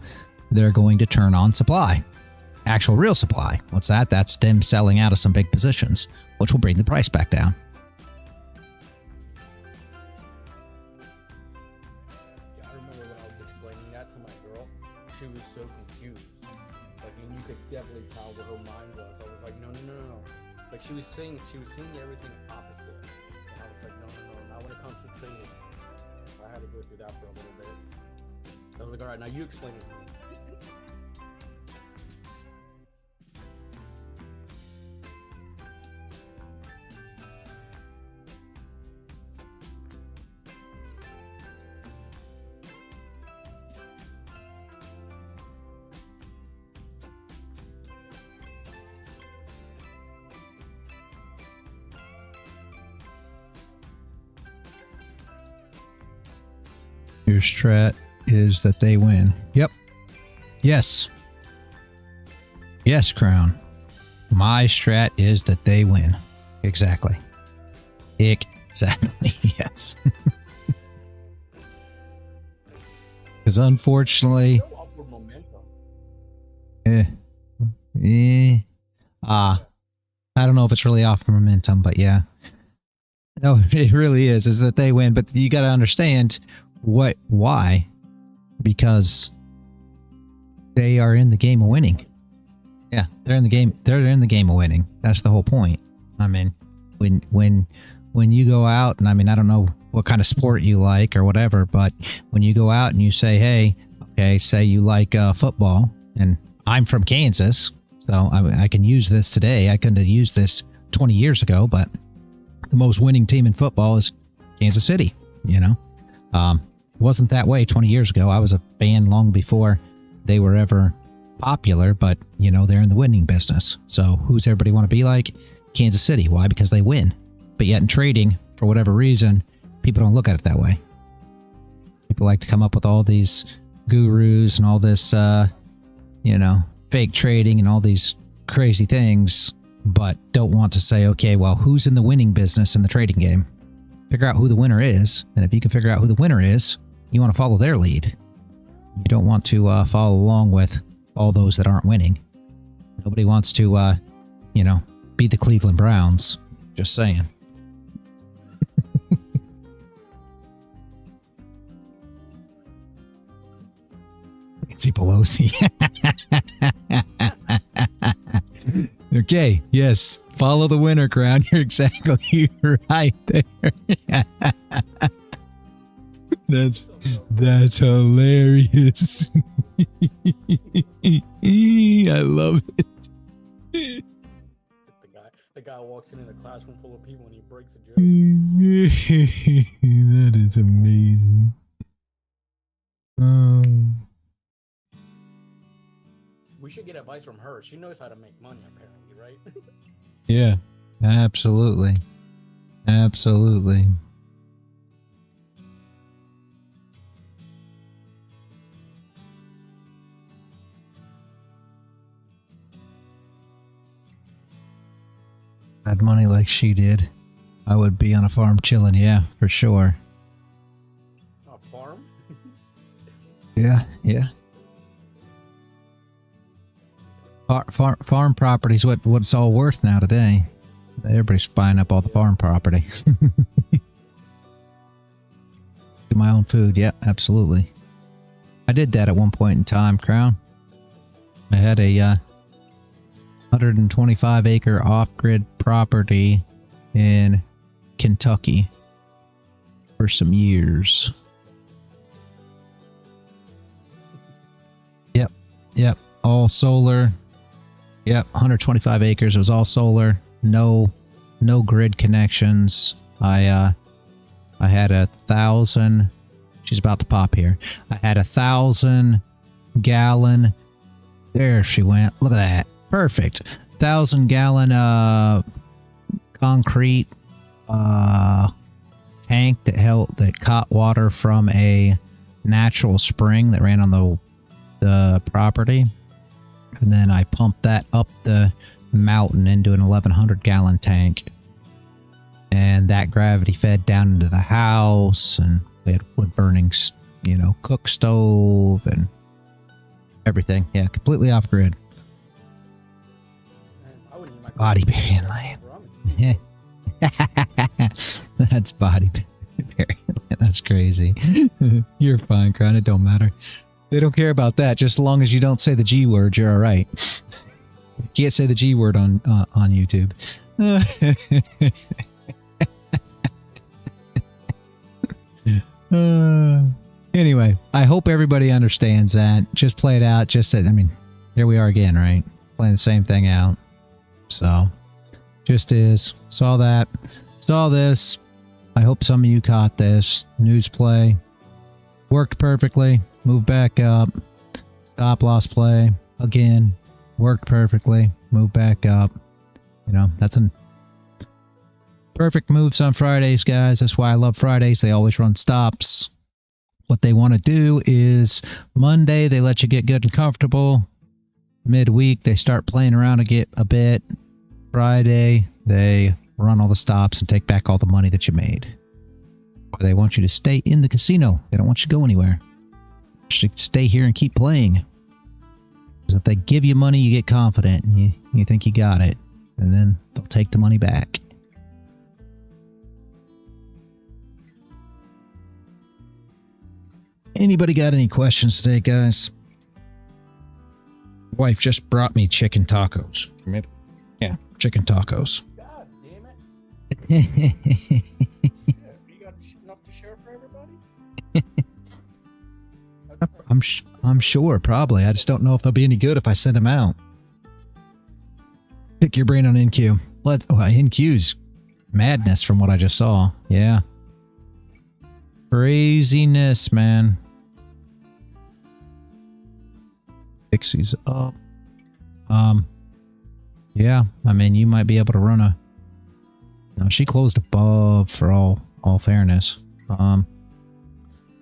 they're going to turn on supply. Actual real supply. What's that? That's them selling out of some big positions, which will bring the price back down. Yeah, I remember when I was explaining that to my girl, she was so confused. Like, and you could definitely tell where her mind was. I was like, no. Like, she was seeing everything opposite. And I was like, no. Not when it comes to trading. I had to go through that for a little bit. I was like, all right, now you explain it to me. Your strat is that they win. Yep. Yes. Yes, Crown. My strat is that they win. Exactly. Exactly. Yes. Because unfortunately... No upward momentum. I don't know if it's really off momentum, but yeah. No, it really is that they win. But you got to understand why? Because they are in the game of winning. Yeah, they're in the game. They're in the game of winning. That's the whole point. I mean, when you go out, and I mean, I don't know what kind of sport you like or whatever, but when you go out and you say, hey, okay, say you like football, and I'm from Kansas, so I can use this today. I couldn't have used this 20 years ago, but the most winning team in football is Kansas City, you know? Wasn't that way 20 years ago. I was a fan long before they were ever popular, but, you know, they're in the winning business. So who's everybody want to be like? Kansas City. Why? Because they win. But yet in trading, for whatever reason, people don't look at it that way. People like to come up with all these gurus and all this, you know, fake trading and all these crazy things, but don't want to say, okay, well, who's in the winning business in the trading game? Figure out who the winner is. And if you can figure out who the winner is, you want to follow their lead. You don't want to follow along with all those that aren't winning. Nobody wants to, you know, be the Cleveland Browns. Just saying. Nancy Pelosi. Okay, yes. Follow the winner, Crown. You're exactly right there. That's hilarious. I love it. The guy walks in a classroom full of people and he breaks a joke. That is amazing. We should get advice from her. She knows how to make money, apparently, right? Yeah. Absolutely. Absolutely. Had money like she did, I would be on a farm chilling, yeah, for sure. A farm? Yeah, yeah. Farm property's what it's all worth now today. Everybody's buying up all the farm property. Do my own food, yeah, absolutely. I did that at one point in time, Crown. I had a 125 acre off-grid property in Kentucky for some years. Yep, all solar. Yep, 125 acres. It was all solar. No grid connections. I had 1,000. She's about to pop here. I had 1,000 gallon. There she went. Look at that. Perfect. 1,000 gallon concrete tank that caught water from a natural spring that ran on the property, and then I pumped that up the mountain into an 1,100 gallon tank, and that gravity fed down into the house, and we had wood burning, you know, cook stove and everything. Yeah, completely off grid. Body burying land. That's body burying land. That's crazy. You're fine, Crown. It don't matter. They don't care about that. Just as long as you don't say the G word, you're all right. You can't say the G word on YouTube. Anyway, I hope everybody understands that. Just play it out. Just say, I mean, here we are again, right? Playing the same thing out. So, just is. Saw that. Saw this. I hope some of you caught this. News play. Worked perfectly. Move back up. Stop loss play. Again. Worked perfectly. Move back up. You know, that's a perfect moves on Fridays, guys. That's why I love Fridays. They always run stops. What they want to do is Monday, they let you get good and comfortable. Midweek, they start playing around a bit. Friday, they run all the stops and take back all the money that you made. They want you to stay in the casino. They don't want you to go anywhere. You should stay here and keep playing. Because if they give you money, you get confident and you think you got it. And then they'll take the money back. Anybody got any questions today, guys? Wife just brought me chicken tacos. Maybe. Yeah, chicken tacos. God damn it. You got enough to share for everybody? I'm sure, probably. I just don't know if they'll be any good if I send them out. Pick your brain on NQ. NQ's madness from what I just saw. Yeah. Craziness, man. Dixie's up. Yeah, I mean, you might be able to run a... No, she closed above for all fairness.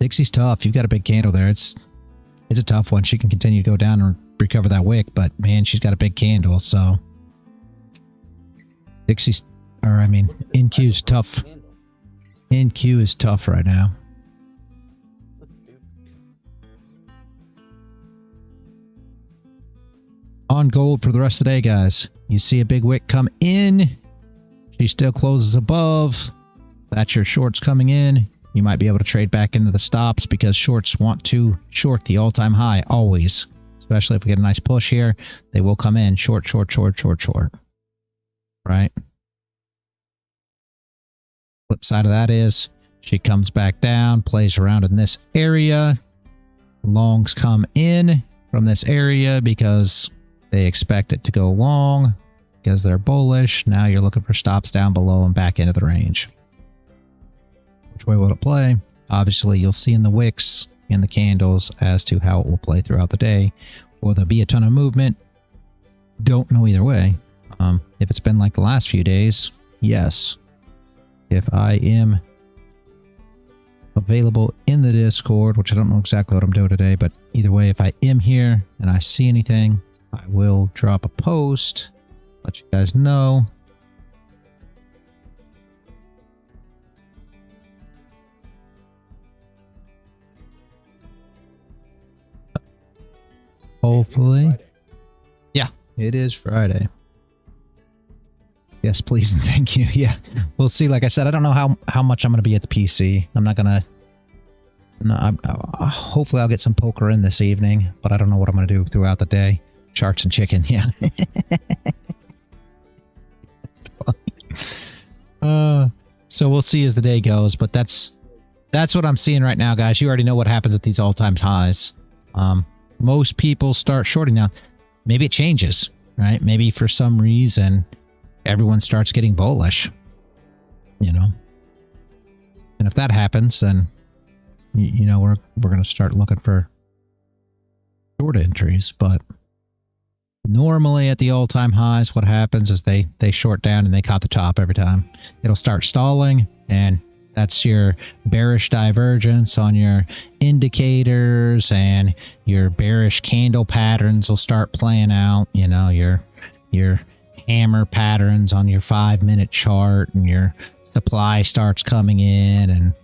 Dixie's tough. You've got a big candle there. It's a tough one. She can continue to go down and recover that wick, but man, she's got a big candle, so... NQ's tough. NQ is tough right now. On gold for the rest of the day, guys. You see a big wick come in. She still closes above. That's your shorts coming in. You might be able to trade back into the stops because shorts want to short the all-time high always. Especially if we get a nice push here. They will come in short, short, short, short, short. Right? Flip side of that is she comes back down, plays around in this area. Longs come in from this area because they expect it to go long because they're bullish. Now you're looking for stops down below and back into the range. Which way will it play? Obviously, you'll see in the wicks and the candles as to how it will play throughout the day. Will there be a ton of movement? Don't know either way. If it's been like the last few days, yes. If I am available in the Discord, which I don't know exactly what I'm doing today, but either way, if I am here and I see anything, I will drop a post, let you guys know. Hopefully. Yeah, it is Friday. Yes, please and thank you. Yeah, we'll see. Like I said, I don't know how much I'm going to be at the PC. I'm not going to... No, hopefully I'll get some poker in this evening, but I don't know what I'm going to do throughout the day. Sharks and chicken, yeah. So we'll see as the day goes, but that's what I'm seeing right now, guys. You already know what happens at these all-time highs. Most people start shorting now. Maybe it changes, right? Maybe for some reason everyone starts getting bullish, you know. And if that happens, then you know we're going to start looking for short entries. But normally at the all-time highs, what happens is they short down and they caught the top every time. It'll start stalling, and that's your bearish divergence on your indicators, and your bearish candle patterns will start playing out. You know, your hammer patterns on your 5-minute chart, and your supply starts coming in, and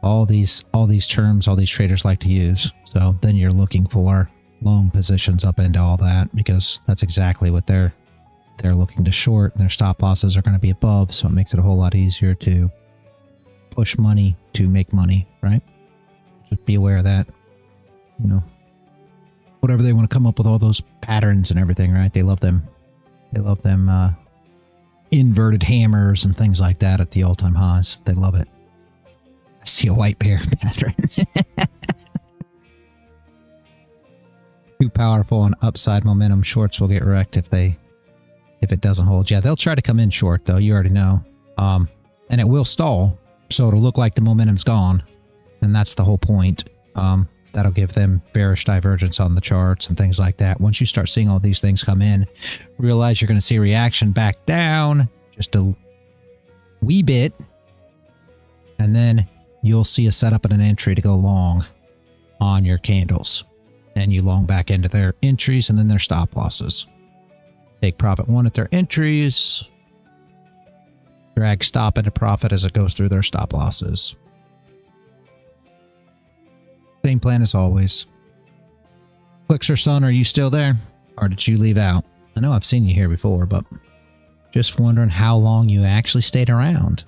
all these terms all these traders like to use. So then you're looking for long positions up into all that, because that's exactly what they're looking to short, and their stop losses are going to be above, so it makes it a whole lot easier to push money to make money, right? Just be aware of that. You know, whatever they want to come up with, all those patterns and everything, right? They love them. They love them inverted hammers and things like that at the all-time highs. They love it. I see a white bear pattern. Too powerful on upside momentum. Shorts will get wrecked if it doesn't hold. Yeah, they'll try to come in short though. You already know. And it will stall, so it'll look like the momentum's gone, and that's the whole point. That'll give them bearish divergence on the charts and things like that. Once you start seeing all these things come in, realize you're going to see a reaction back down just a wee bit, and then you'll see a setup and an entry to go long on your candles, and you long back into their entries and then their stop losses. Take profit one at their entries, drag stop into profit as it goes through their stop losses. Same plan as always. Clixer Son, are you still there? Or did you leave out? I know I've seen you here before, but just wondering how long you actually stayed around.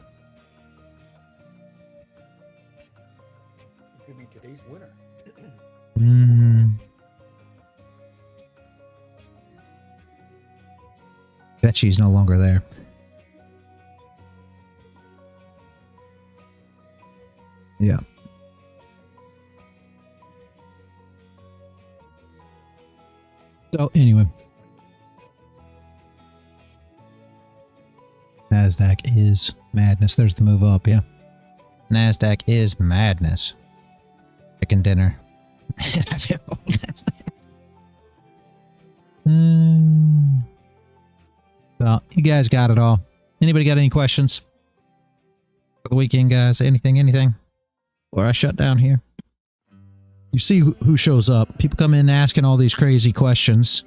It could be today's winner. Bet she's no longer there. Yeah. So anyway, Nasdaq is madness. There's the move up, yeah. Nasdaq is madness. Chicken dinner. I feel well, you guys got it all. Anybody got any questions for the weekend, guys? Anything? Or I shut down here. You see who shows up. People come in asking all these crazy questions.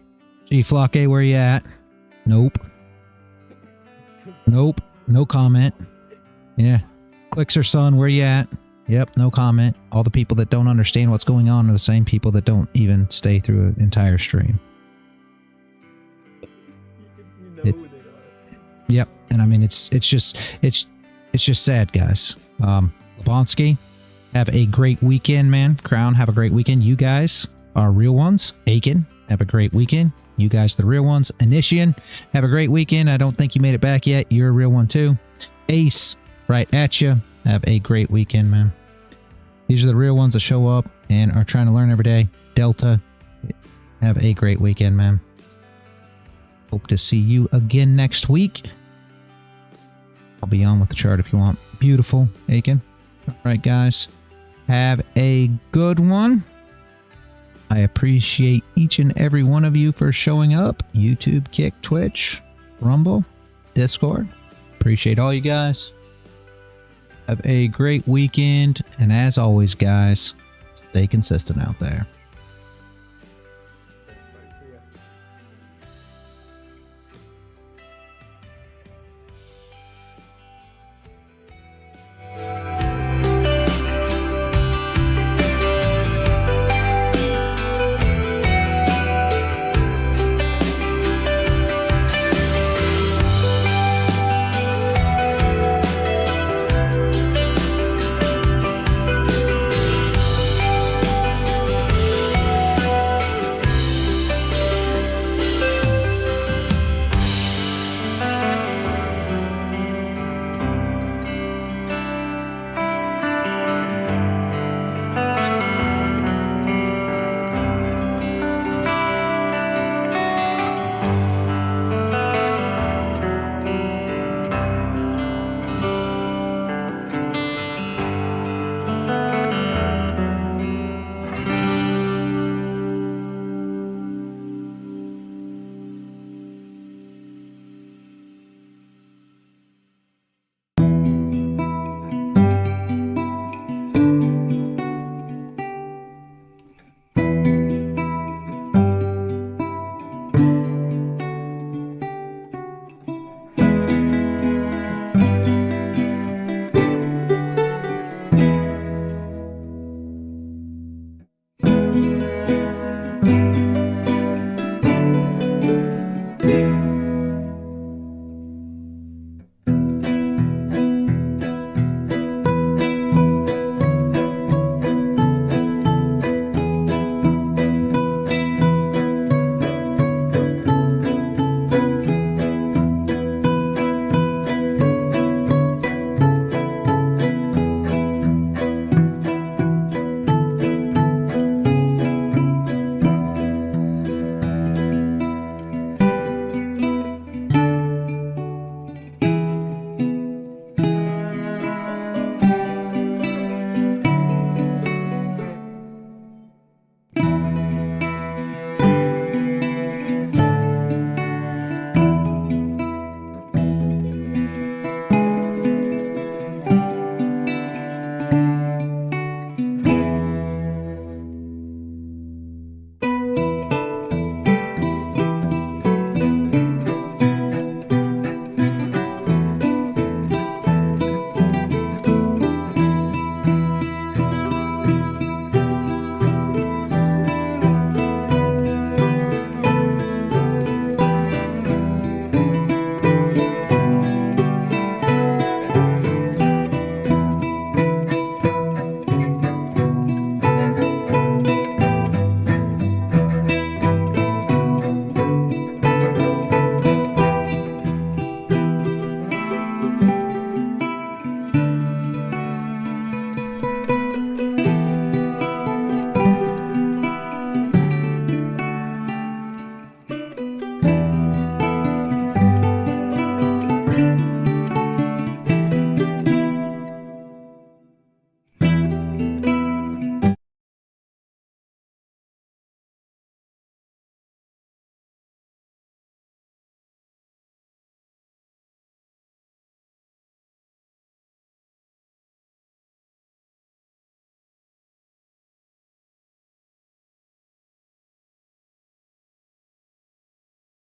Gee, Flocke, where you at? Nope. Nope. No comment. Yeah. Clixer Son, where you at? Yep, no comment. All the people that don't understand what's going on are the same people that don't even stay through an entire stream. You know who they are. Yep. And I mean, it's just sad, guys. Lebonsky, have a great weekend, man. Crown, have a great weekend. You guys are real ones. Aiken, have a great weekend. You guys the real ones. Initian, have a great weekend. I don't think you made it back yet. You're a real one too. Ace, right at you. Have a great weekend, man. These are the real ones that show up and are trying to learn every day. Delta, have a great weekend, man. Hope to see you again next week. I'll be on with the chart if you want. Beautiful, Aiken. All right, guys. Have a good one. I appreciate each and every one of you for showing up. YouTube, Kick, Twitch. Rumble, Discord. Appreciate all you guys. Have a great weekend. And as always, guys, stay consistent out there.